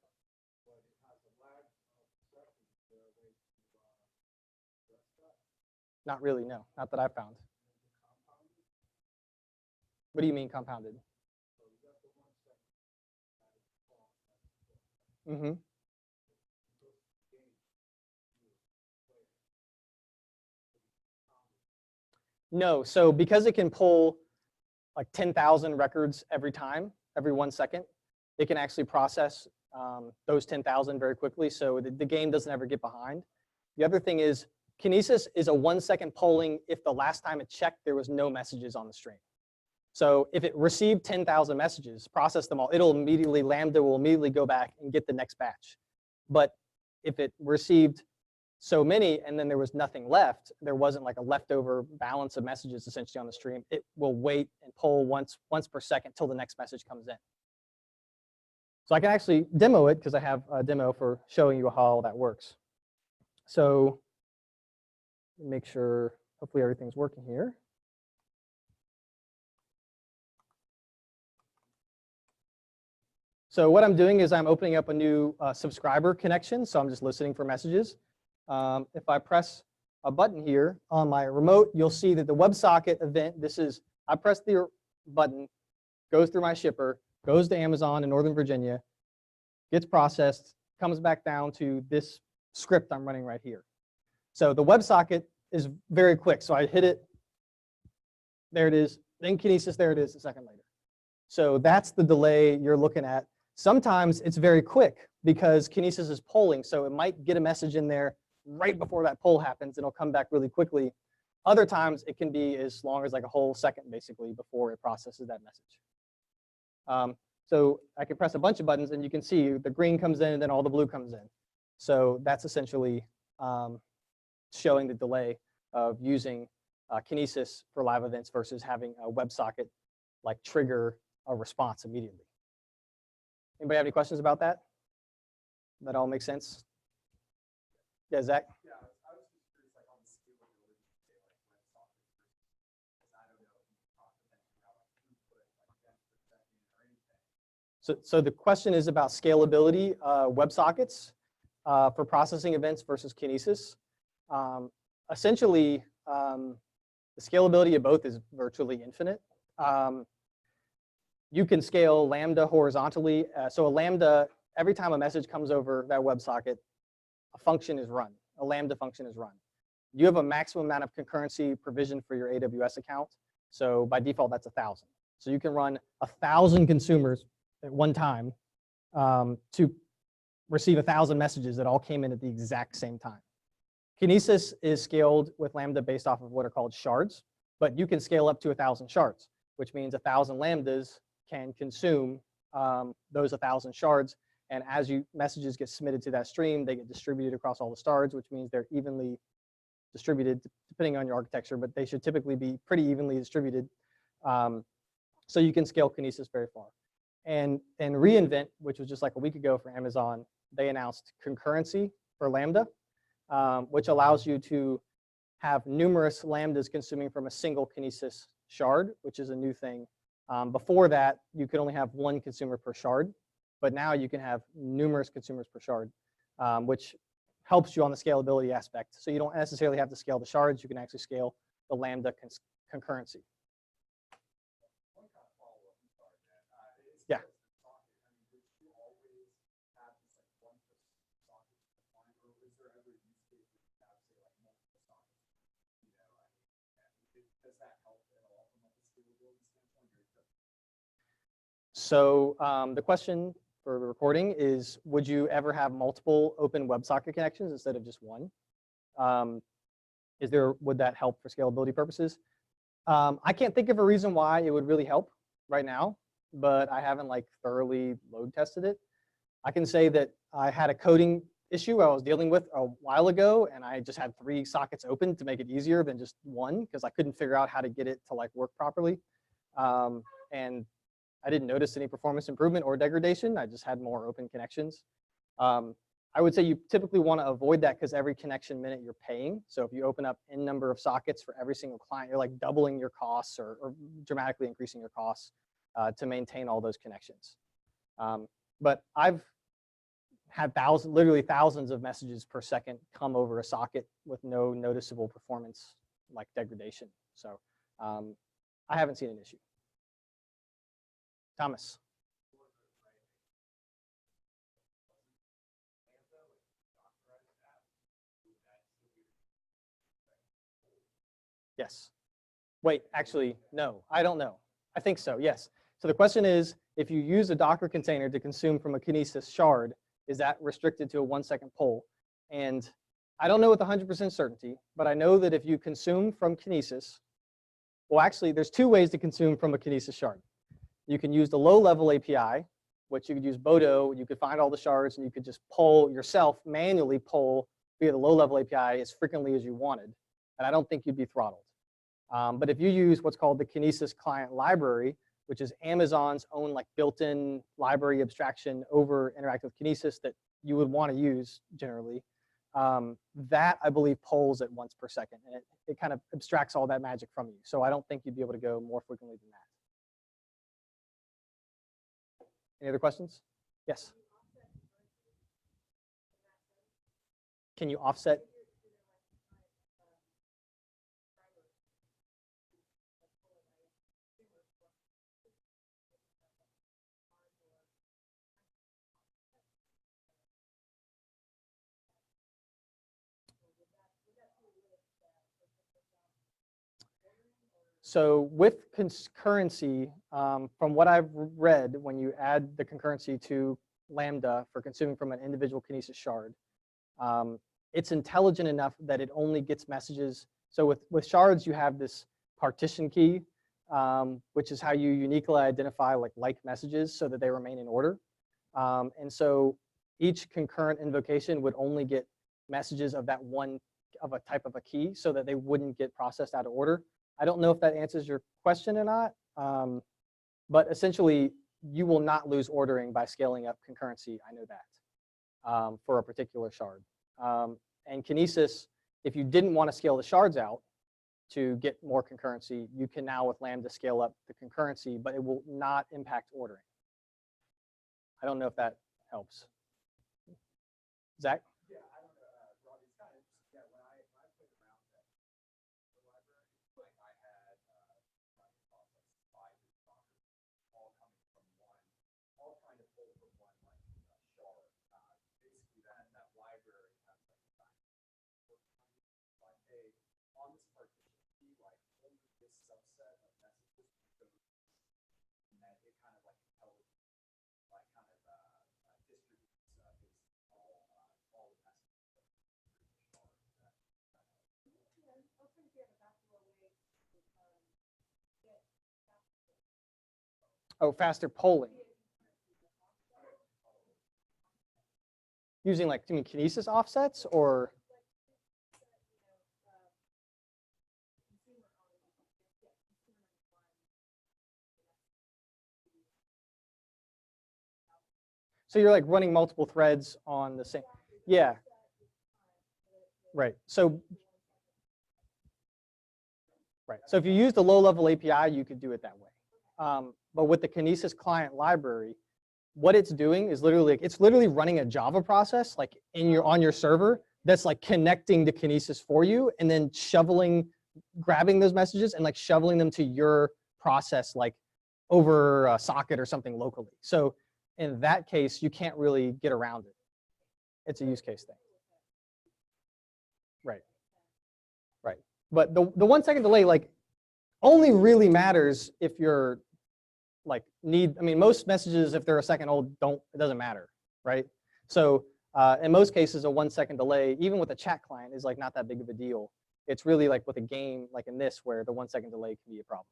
Not really, no. Not that I found. What do you mean compounded? Mm-hmm. No, so because it can pull like 10,000 records every time, every 1 second, it can actually process those 10,000 very quickly, so the game doesn't ever get behind. The other thing is, Kinesis is a 1 second polling if the last time it checked, there was no messages on the stream. So if it received 10,000 messages, process them all, Lambda will immediately go back and get the next batch. But if it received so many and then there was nothing left, there wasn't like a leftover balance of messages essentially on the stream, it will wait and poll once per second till the next message comes in. So I can actually demo it because I have a demo for showing you how all that works. So make sure, hopefully everything's working here. So what I'm doing is I'm opening up a new subscriber connection. So I'm just listening for messages. If I press a button here on my remote, you'll see that the WebSocket event, I press the button, goes through my shipper, goes to Amazon in Northern Virginia, gets processed, comes back down to this script I'm running right here. So the WebSocket is very quick. So I hit it, there it is, then Kinesis, there it is a second later. So that's the delay you're looking at. Sometimes it's very quick because Kinesis is polling, so it might get a message in there right before that poll happens, and it'll come back really quickly. Other times it can be as long as like a whole second basically before it processes that message. So I can press a bunch of buttons and you can see the green comes in and then all the blue comes in. So that's essentially showing the delay of using Kinesis for live events versus having a WebSocket like trigger a response immediately. Anybody have any questions about that? That all makes sense? Yeah, Zach? Yeah, I was just curious, like on the scalability, say like WebSockets, because I don't know if you can talk about like throughput, like events per second or anything. So the question is about scalability, WebSockets for processing events versus Kinesis. Essentially, the scalability of both is virtually infinite. You can scale Lambda horizontally. So a Lambda, every time a message comes over that WebSocket, a function is run. A Lambda function is run. You have a maximum amount of concurrency provision for your AWS account. So by default, that's 1,000. So you can run 1,000 consumers at one time to receive 1,000 messages that all came in at the exact same time. Kinesis is scaled with Lambda based off of what are called shards, but you can scale up to 1,000 shards, which means 1,000 Lambdas can consume those 1,000 shards. And as messages get submitted to that stream, they get distributed across all the shards, which means they're evenly distributed depending on your architecture, but they should typically be pretty evenly distributed. So you can scale Kinesis very far. And reInvent, which was just like a week ago for Amazon, they announced concurrency for Lambda, which allows you to have numerous Lambdas consuming from a single Kinesis shard, which is a new thing. Before that, you could only have one consumer per shard, but now you can have numerous consumers per shard, which helps you on the scalability aspect. So you don't necessarily have to scale the shards, you can actually scale the Lambda concurrency. One kind of follow-up, I'm sorry, man. Yeah. Would you always have just like one socket defined, or is there ever a use case where you have, say, like multiple sockets? You know, does that help at all from like a scalability standpoint? So the question for the recording is, would you ever have multiple open WebSocket connections instead of just one? Would that help for scalability purposes? I can't think of a reason why it would really help right now, but I haven't like thoroughly load tested it. I can say that I had a coding issue I was dealing with a while ago, and I just had 3 sockets open to make it easier than just one, because I couldn't figure out how to get it to like work properly. And I didn't notice any performance improvement or degradation. I just had more open connections. I would say you typically want to avoid that because every connection minute you're paying. So if you open up n number of sockets for every single client, you're like doubling your costs or dramatically increasing your costs to maintain all those connections. But I've had literally thousands of messages per second come over a socket with no noticeable performance like degradation. So I haven't seen an issue. Thomas. Yes. Wait, actually, no, I don't know. I think so, yes. So the question is, if you use a Docker container to consume from a Kinesis shard, is that restricted to a 1-second poll? And I don't know with 100% certainty, but I know that if you consume from Kinesis, well, actually, there's 2 ways to consume from a Kinesis shard. You can use the low-level API, which you could use Bodo. You could find all the shards, and you could just poll yourself, manually poll via the low-level API as frequently as you wanted. And I don't think you'd be throttled. But if you use what's called the Kinesis client library, which is Amazon's own like built-in library abstraction over interactive Kinesis that you would want to use generally. That I believe polls at once per second, and it kind of abstracts all that magic from you. So I don't think you'd be able to go more frequently than that. Any other questions? Yes. Can you offset? So with concurrency, from what I've read, when you add the concurrency to Lambda for consuming from an individual Kinesis shard, it's intelligent enough that it only gets messages. So with shards, you have this partition key, which is how you uniquely identify like messages so that they remain in order. And so each concurrent invocation would only get messages of that one of a type of a key so that they wouldn't get processed out of order. I don't know if that answers your question or not, but essentially you will not lose ordering by scaling up concurrency. I know that for a particular shard. And Kinesis, if you didn't want to scale the shards out to get more concurrency, you can now with Lambda scale up the concurrency, but it will not impact ordering. I don't know if that helps. Zach? Yeah, I don't know, Rob, it's kind of interesting. Yeah, when I played around with that library, like I had running across like 5 different dockers, all coming from one, all trying to pull from one like shard. Basically, that library has like hey, on this partition key, like only this subset of messages goes, and that it kind of like intelligent, like kind of distributes all the messages. Oh, faster polling. Using like, do you mean Kinesis offsets or? So you're like running multiple threads on the same, yeah. Right, so if you use the low-level API, you could do it that way. But with the Kinesis client library, what it's doing is literally running a Java process like on your server that's like connecting to Kinesis for you and then grabbing those messages and like shoveling them to your process like over a socket or something locally. So in that case, you can't really get around it. It's a use case thing. Right. Right. But the 1 second delay like only really matters if you're like most messages, if they're a second old, it doesn't matter, right? So in most cases, a 1 second delay, even with a chat client, is like not that big of a deal. It's really like with a game, like in this, where the 1 second delay can be a problem.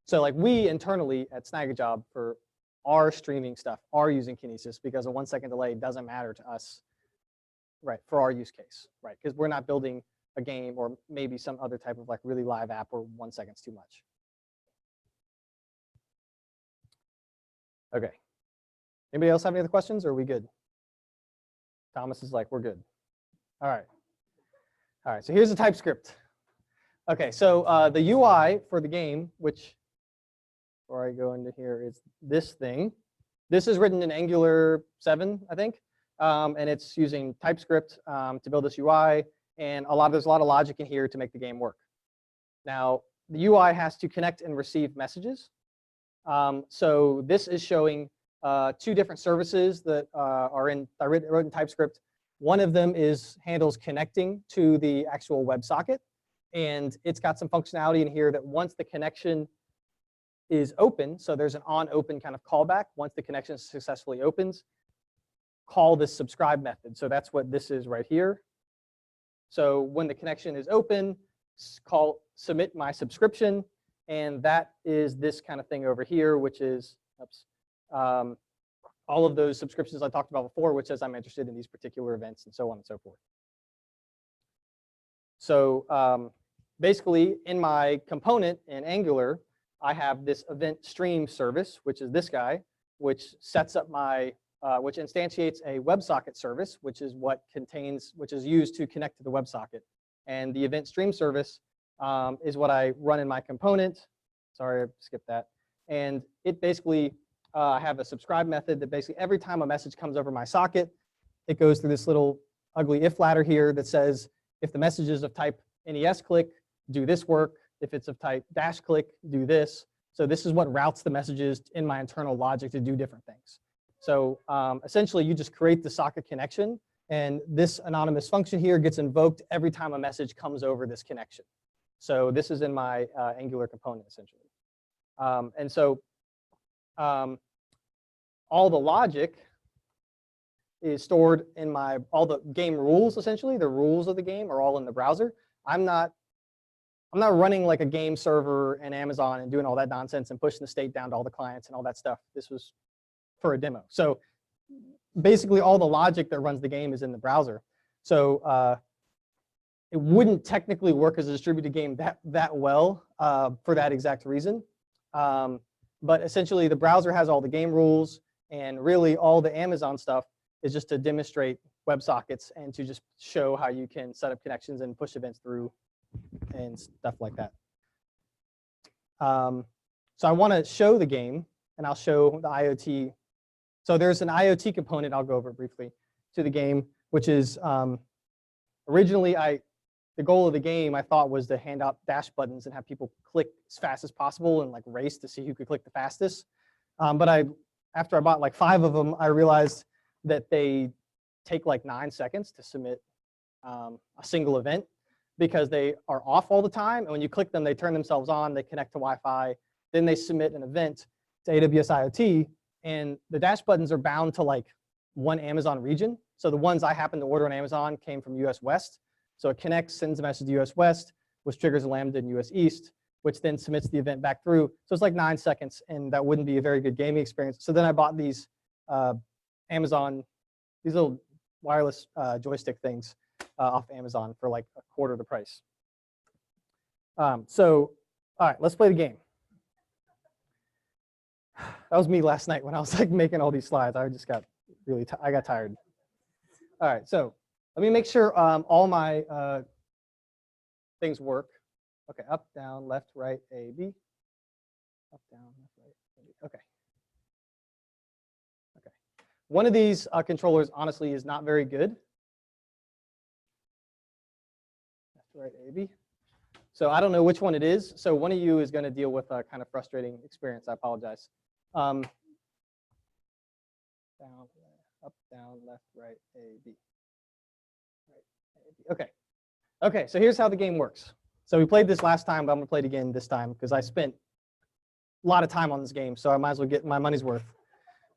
So like we internally at Snagajob for our streaming stuff are using Kinesis because a 1 second delay doesn't matter to us, right, for our use case, right? Because we're not building a game or maybe some other type of like really live app where 1 second's too much. Okay. Anybody else have any other questions or are we good? Thomas is like, we're good. All right. All right, so here's the TypeScript. Okay, so the UI for the game, which before I go into here is this thing. This is written in Angular 7, I think, and it's using TypeScript to build this UI, and there's a lot of logic in here to make the game work. Now, the UI has to connect and receive messages. So this is showing 2 different services that I wrote in TypeScript. One of them handles connecting to the actual WebSocket, and it's got some functionality in here that once the connection is open, so there's an on-open kind of callback. Once the connection successfully opens, call this subscribe method. So that's what this is right here. So when the connection is open, submit my subscription, and that is this kind of thing over here, which is all of those subscriptions I talked about before, which says I'm interested in these particular events and so on and so forth. So basically, in my component in Angular, I have this event stream service, which is this guy, which sets up my, which instantiates a WebSocket service, which is which is used to connect to the WebSocket. And the event stream service is what I run in my component. Sorry, I skipped that. And it basically, I have a subscribe method that basically every time a message comes over my socket, it goes through this little ugly if ladder here that says, if the message is of type NES click, do this work. If it's of type dash click, do this. So this is what routes the messages in my internal logic to do different things. So essentially, you just create the socket connection, and this anonymous function here gets invoked every time a message comes over this connection. So this is in my Angular component, essentially. And so all the logic is stored in all the game rules, essentially. The rules of the game are all in the browser. I'm not running like a game server in Amazon and doing all that nonsense and pushing the state down to all the clients and all that stuff. This was for a demo. So basically all the logic that runs the game is in the browser. So it wouldn't technically work as a distributed game that well for that exact reason. But essentially the browser has all the game rules, and really all the Amazon stuff is just to demonstrate WebSockets and to just show how you can set up connections and push events through and stuff like that. So I want to show the game, and I'll show the IoT. So there's an IoT component, I'll go over briefly, to the game, which is originally the goal of the game I thought was to hand out dash buttons and have people click as fast as possible and like race to see who could click the fastest. But after I bought like 5 of them, I realized that they take like 9 seconds to submit a single event, because they are off all the time. And when you click them, they turn themselves on, they connect to Wi-Fi, then they submit an event to AWS IoT, and the dash buttons are bound to like one Amazon region. So the ones I happen to order on Amazon came from US West. So it connects, sends a message to US West, which triggers a Lambda in US East, which then submits the event back through. So it's like 9 seconds, and that wouldn't be a very good gaming experience. So then I bought these Amazon, these little wireless joystick things off Amazon for like a quarter the price. So, all right, let's play the game. That was me last night when I was like making all these slides. I just got really, I got tired. All right, so let me make sure all my things work. Okay, up, down, left, right, A, B. Up, down, left, right, A, B. Okay. Okay. One of these controllers, honestly, is not very good. Left, right, A, B. So I don't know which one it is. So one of you is going to deal with a kind of frustrating experience. I apologize. Down, up, down, left, right, A, B. Right, A, B. Okay. Okay, so here's how the game works. So we played this last time, but I'm going to play it again this time because I spent a lot of time on this game, so I might as well get my money's worth.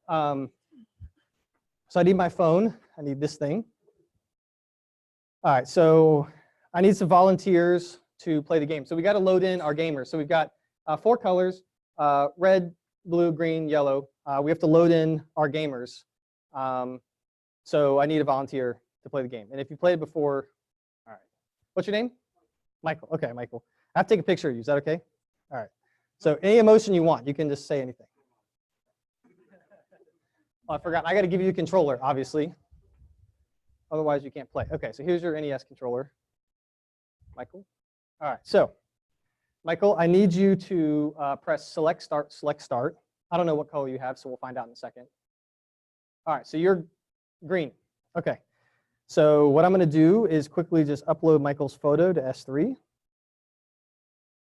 So I need my phone. I need this thing. All right, so I need some volunteers to play the game. So we got to load in our gamers. So we've got 4 colors, red, blue, green, yellow. We have to load in our gamers. So I need a volunteer to play the game. And if you played before, all right. What's your name? Michael. Okay, Michael. I have to take a picture of you. Is that okay? All right. So any emotion you want, you can just say anything. Oh, I forgot. I got to give you a controller, obviously. Otherwise, you can't play. Okay, so here's your NES controller. Michael. All right, so Michael, I need you to press select start, select start. I don't know what color you have, so we'll find out in a second. All right, so you're green. Okay. So what I'm going to do is quickly just upload Michael's photo to S3.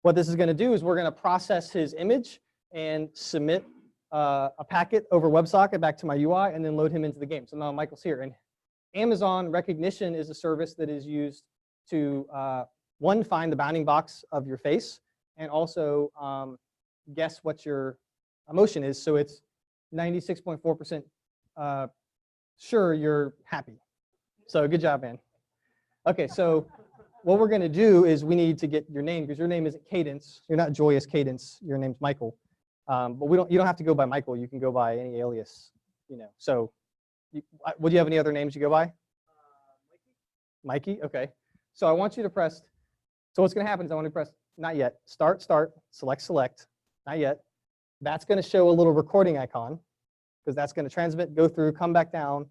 What this is going to do is we're going to process his image and submit a packet over WebSocket back to my UI and then load him into the game. So now Michael's here. And Amazon recognition is a service that is used to, one, find the bounding box of your face, and also guess what your emotion is. So it's 96.4% sure you're happy. So good job, man. Okay, so what we're going to do is we need to get your name, because your name isn't Cadence. You're not Joyous Cadence. Your name's Michael. But you don't have to go by Michael. You can go by any alias, you know. So would you have any other names you go by? Mikey? Mikey? Okay. So I want you to press, so what's going to happen is I want to press, not yet, start, start, select, select. Not yet. That's going to show a little recording icon because that's going to transmit, go through, come back down,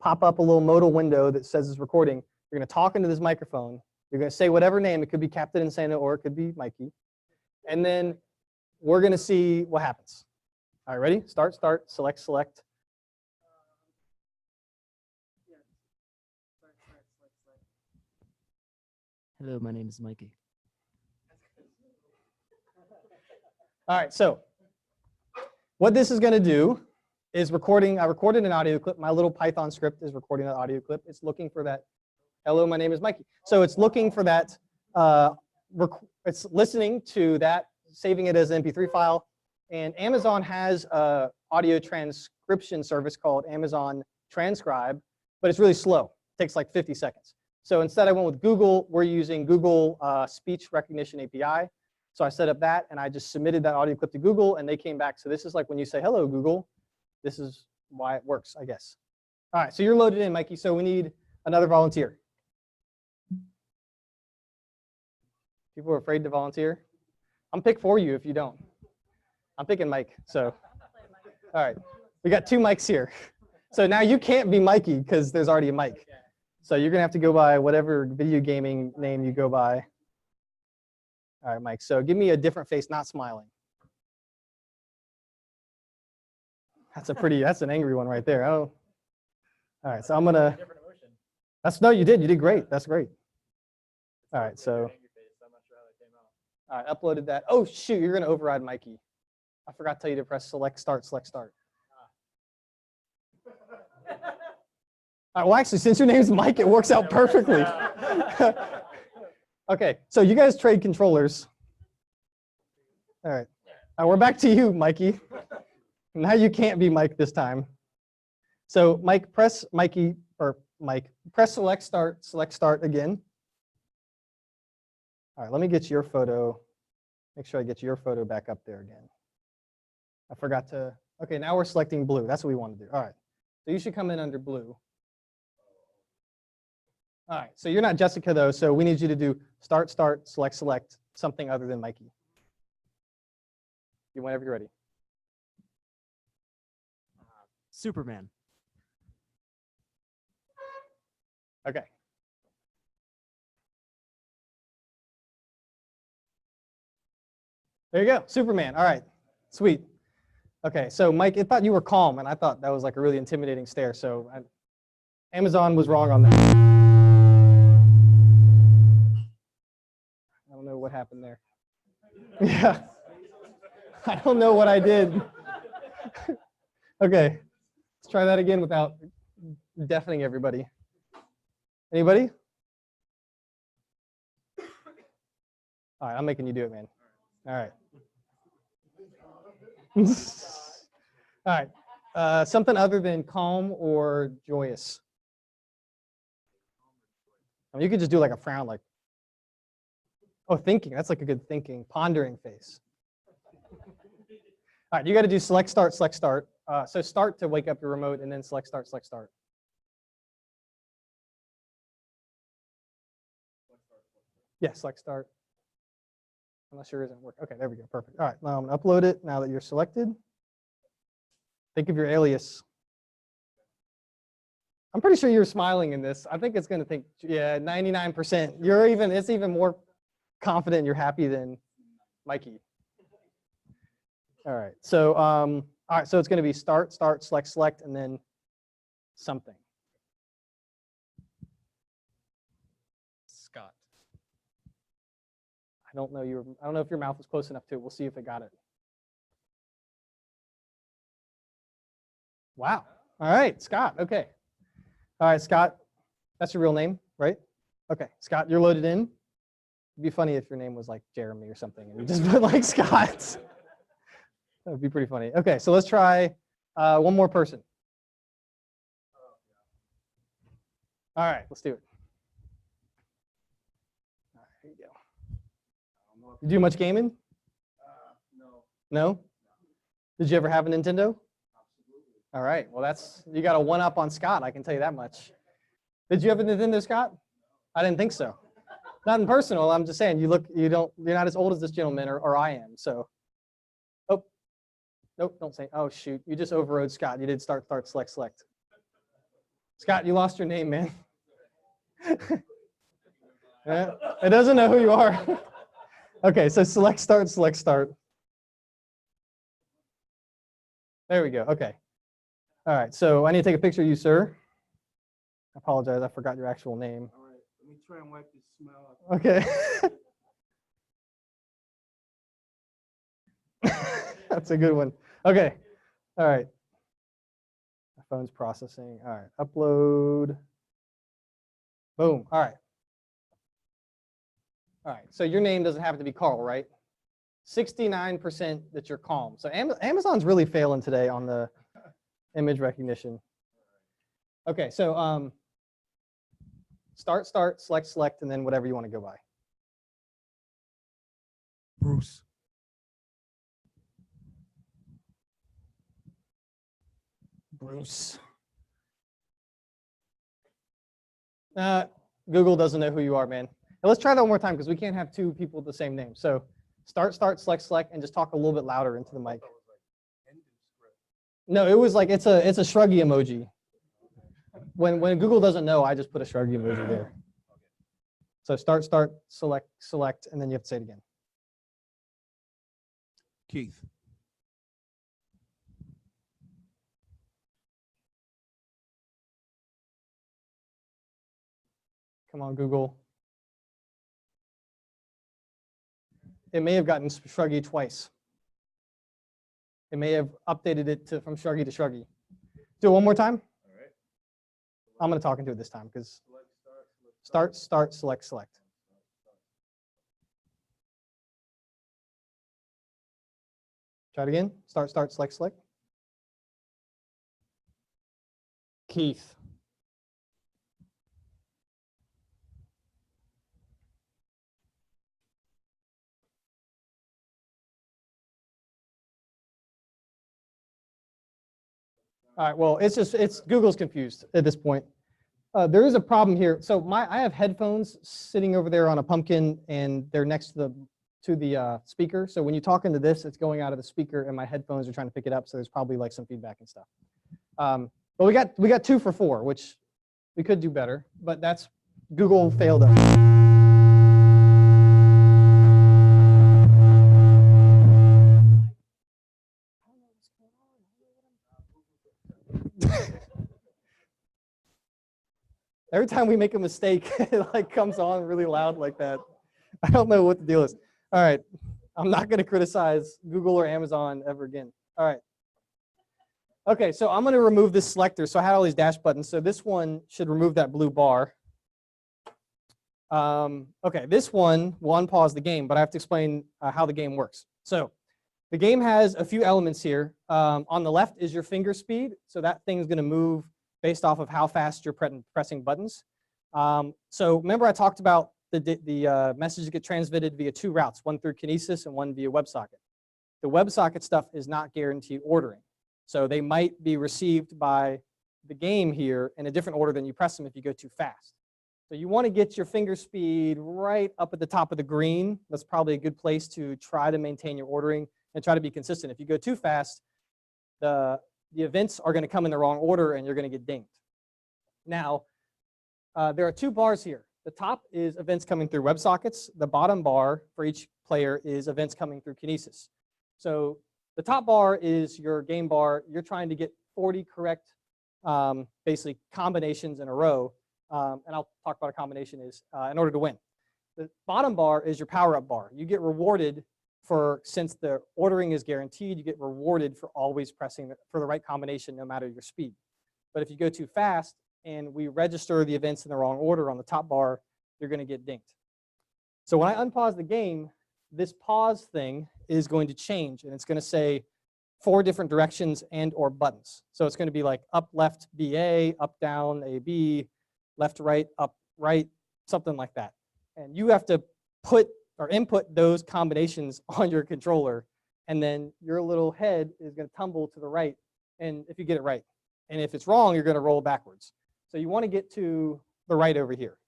pop up a little modal window that says it's recording. You're going to talk into this microphone. You're going to say whatever name. It could be Captain Insano or it could be Mikey. And then we're going to see what happens. All right, ready? Start, select. Yeah. Start. Hello, my name is Mikey. All right, so what this is going to do is recording. I recorded an audio clip. My little Python script is recording that audio clip. It's looking for that. Hello, my name is Mikey. So it's looking for that. It's listening to that, saving it as an MP3 file. And Amazon has an audio transcription service called Amazon Transcribe, but it's really slow. It takes like 50 seconds. So instead I went with Google. We're using Google Speech Recognition API. So I set up that, and I just submitted that audio clip to Google, and they came back. So this is like when you say, hello, Google. This is why it works, I guess. All right, so you're loaded in, Mikey. So we need another volunteer. People are afraid to volunteer. I'm pick for you if you don't. I'm picking Mike, so. All right, we got 2 mics here. So now you can't be Mikey because there's already a mic. So you're gonna have to go by whatever video gaming name you go by. All right, Mike, so give me a different face, not smiling. That's an angry one right there. Oh. All right, so I'm gonna, Different emotion. no, you did great, that's great. All right, so, Angry face. I'm not sure how that came out. all right, uploaded that. Oh shoot, you're gonna override Mikey. I forgot to tell you to press select start. All right, well actually, since your name's Mike, it works out perfectly. Okay, so you guys trade controllers. All right, we're back to you, Mikey. Now you can't be Mike this time. So Mike, press select start again. All right, let me get your photo. Make sure I get your photo back up there again. I forgot to, okay, now we're selecting blue. That's what we want to do. All right, so you should come in under blue. All right, so you're not Jessica though, so we need you to do start, select, something other than Mikey. You whenever you're ready. Superman. Okay. There you go, Superman. All right, sweet. Okay, so Mike, it thought you were calm, and I thought that was like a really intimidating stare. So Amazon was wrong on that. I don't know what happened there. Yeah, I don't know what I did. Okay, let's try that again without deafening everybody. Anybody? All right, I'm making you do it, man. All right. All right. Something other than calm or joyous. I mean, you could just do like a frown, like, oh, thinking. That's like a good thinking, pondering face. All right, you got to do select start. So start to wake up your remote, and then select start. Yeah, select start. Unless yours isn't working. Okay, there we go. Perfect. All right, now I'm going to upload it now that you're selected. Think of your alias. I'm pretty sure you're smiling in this. I think it's going to think, yeah, 99%. It's even more confident you're happy than Mikey. All right, so so it's going to be start, select, and then something. Scott. I don't know if your mouth was close enough to it. We'll see if it got it. Wow. All right, Scott. Okay. All right, Scott. That's your real name, right? Okay, Scott, you're loaded in. It'd be funny if your name was like Jeremy or something and you just put like Scott. That would be pretty funny. Okay, so let's try one more person. All right, let's do it. All right, here you go. You do much gaming? No. No? Did you ever have a Nintendo? All right, well you got a one-up on Scott, I can tell you that much. Did you have a Nintendo, Scott? I didn't think so. Not in personal, I'm just saying you're not as old as this gentleman or I am, so Nope, don't say, oh shoot, you just overrode Scott. You did start, select, select. Scott, you lost your name, man. Yeah, it doesn't know who you are. Okay, so select, start. There we go, okay. All right, so I need to take a picture of you, sir. I apologize, I forgot your actual name. All right, let me try and wipe this smell. Okay. That's a good one. Okay. All right. My phone's processing. All right. Upload. Boom. All right. All right. So your name doesn't have to be Carl, right? 69% that you're calm. So Amazon's really failing today on the image recognition. Okay. So start, select, and then whatever you want to go by. Bruce. Bruce. Google doesn't know who you are, man. Now let's try that one more time because we can't have two people with the same name. So start, select, and just talk a little bit louder into the mic. No, it was like it's a shruggy emoji. When Google doesn't know, I just put a shruggy emoji there. So start, select, and then you have to say it again. Keith. Come on, Google. It may have gotten shruggy twice. It may have updated it from shruggy to shruggy. Do it one more time. All right. I'm going to talk into it this time because start, select. Try it again. Start, select. Keith. All right, well, it's Google's confused at this point. There is a problem here. So I have headphones sitting over there on a pumpkin, and they're next to the speaker. So when you talk into this, it's going out of the speaker, and my headphones are trying to pick it up. So there's probably like some feedback and stuff. But we got 2 for 4, which we could do better. But that's Google failed us. Every time we make a mistake, it like comes on really loud like that. I don't know what the deal is. All right, I'm not going to criticize Google or Amazon ever again. All right. Okay, so I'm going to remove this selector. So I had all these dash buttons. So this one should remove that blue bar. Okay, this one will unpause the game, but I have to explain how the game works. So the game has a few elements here. On the left is your finger speed. So that thing's going to move based off of how fast you're pressing buttons. So remember I talked about the messages get transmitted via 2 routes, one through Kinesis and one via WebSocket. The WebSocket stuff is not guaranteed ordering. So they might be received by the game here in a different order than you press them if you go too fast. So you want to get your finger speed right up at the top of the green. That's probably a good place to try to maintain your ordering and try to be consistent. If you go too fast, the events are going to come in the wrong order and you're going to get dinged. Now, there are 2 bars here. The top is events coming through WebSockets. The bottom bar for each player is events coming through Kinesis. So the top bar is your game bar. You're trying to get 40 correct, basically, combinations in a row. And I'll talk about a combination is in order to win. The bottom bar is your power-up bar. You get rewarded since the ordering is guaranteed, you get rewarded for always pressing for the right combination no matter your speed. But if you go too fast and we register the events in the wrong order on the top bar, you're going to get dinged. So when I unpause the game, this pause thing is going to change, and it's going to say 4 different directions and or buttons. So it's going to be like up, left, BA, up, down, AB, left, right, up, right, something like that. And you have to put or input those combinations on your controller, and then your little head is going to tumble to the right, and if you get it right. And if it's wrong, you're going to roll backwards. So you want to get to the right over here.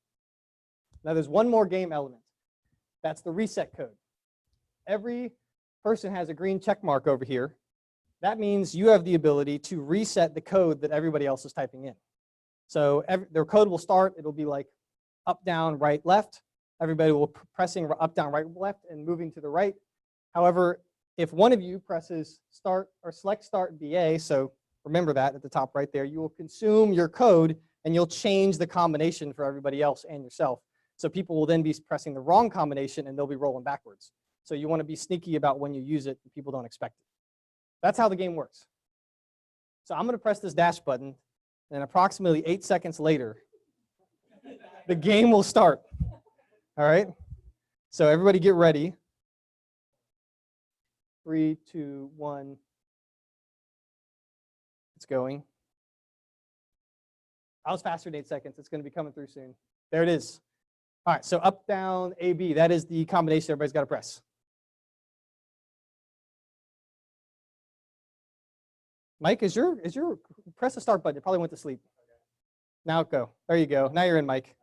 Now there's one more game element. That's the reset code. Every person has a green check mark over here. That means you have the ability to reset the code that everybody else is typing in. So their code will start, it'll be like up, down, right, left. Everybody will pressing up, down, right, left, and moving to the right. However, if one of you presses start or select start BA, so remember that at the top right there, you will consume your code and you'll change the combination for everybody else and yourself. So people will then be pressing the wrong combination and they'll be rolling backwards. So you want to be sneaky about when you use it and people don't expect it. That's how the game works. So I'm going to press this dash button, and approximately 8 seconds later, the game will start. All right? So everybody get ready. 3, 2, 1. It's going. I was faster than 8 seconds. It's going to be coming through soon. There it is. All right, so up, down, A, B. That is the combination everybody's got to press. Mike, is your press the start button? It probably went to sleep. Now go. There you go. Now you're in, Mike.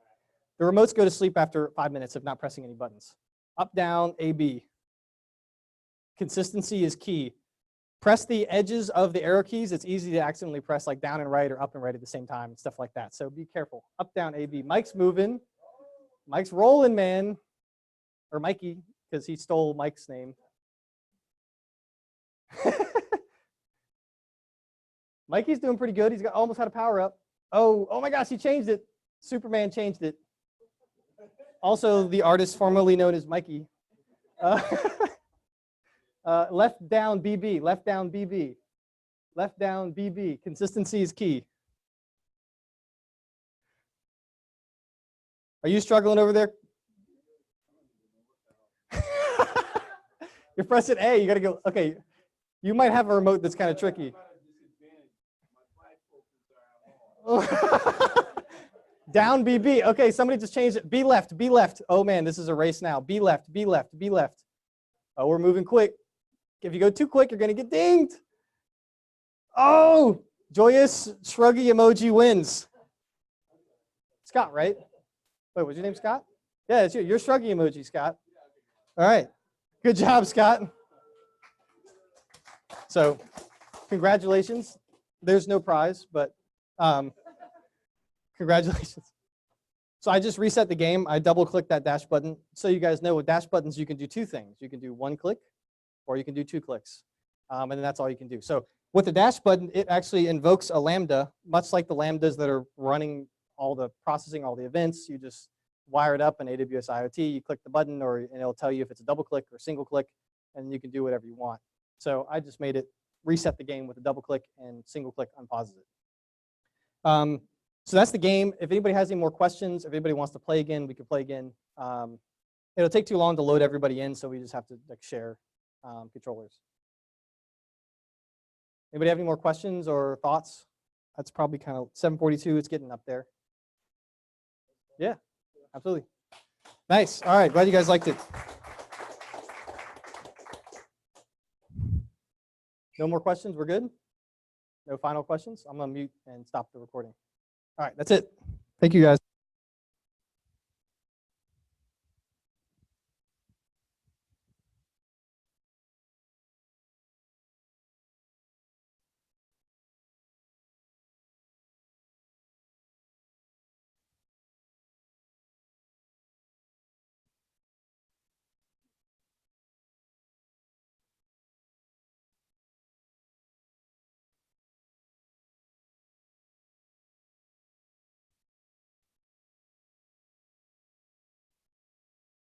The remotes go to sleep after 5 minutes of not pressing any buttons. Up, down, A, B. Consistency is key. Press the edges of the arrow keys. It's easy to accidentally press like down and right or up and right at the same time and stuff like that. So be careful. Up, down, A, B. Mike's moving. Mike's rolling, man. Or Mikey, because he stole Mike's name. Mikey's doing pretty good. He's got almost had a power up. Oh my gosh, he changed it. Superman changed it. Also, the artist formerly known as Mikey. Left down BB, left down BB, left down BB. Consistency is key. Are you struggling over there? You're pressing A, you gotta go, okay. You might have a remote that's kind of tricky. Down BB. Okay, somebody just changed it. B left, B left. Oh man, this is a race now. B left, B left, B left. Oh, we're moving quick. If you go too quick, you're gonna get dinged. Oh, joyous shruggy emoji wins. Scott, right? Wait, was your name Scott? Yeah, it's you. You're shruggy emoji, Scott. All right. Good job, Scott. So, congratulations. There's no prize, but congratulations. So I just reset the game. I double-clicked that dash button. So you guys know with dash buttons, you can do two things. You can do one click, or you can do 2 clicks. And then that's all you can do. So with the dash button, it actually invokes a Lambda, much like the Lambdas that are running all the processing, all the events. You just wire it up in AWS IoT. You click the button, and it'll tell you if it's a double click or single click, and you can do whatever you want. So I just made it reset the game with a double click and single click unpauses it. So that's the game. If anybody has any more questions, if anybody wants to play again, we can play again. It'll take too long to load everybody in, so we just have to like share controllers. Anybody have any more questions or thoughts? That's probably kind of 7:42. It's getting up there. Yeah, absolutely. Nice. All right. Glad you guys liked it. No more questions? We're good? No final questions? I'm going to mute and stop the recording. All right. That's it. Thank you, guys.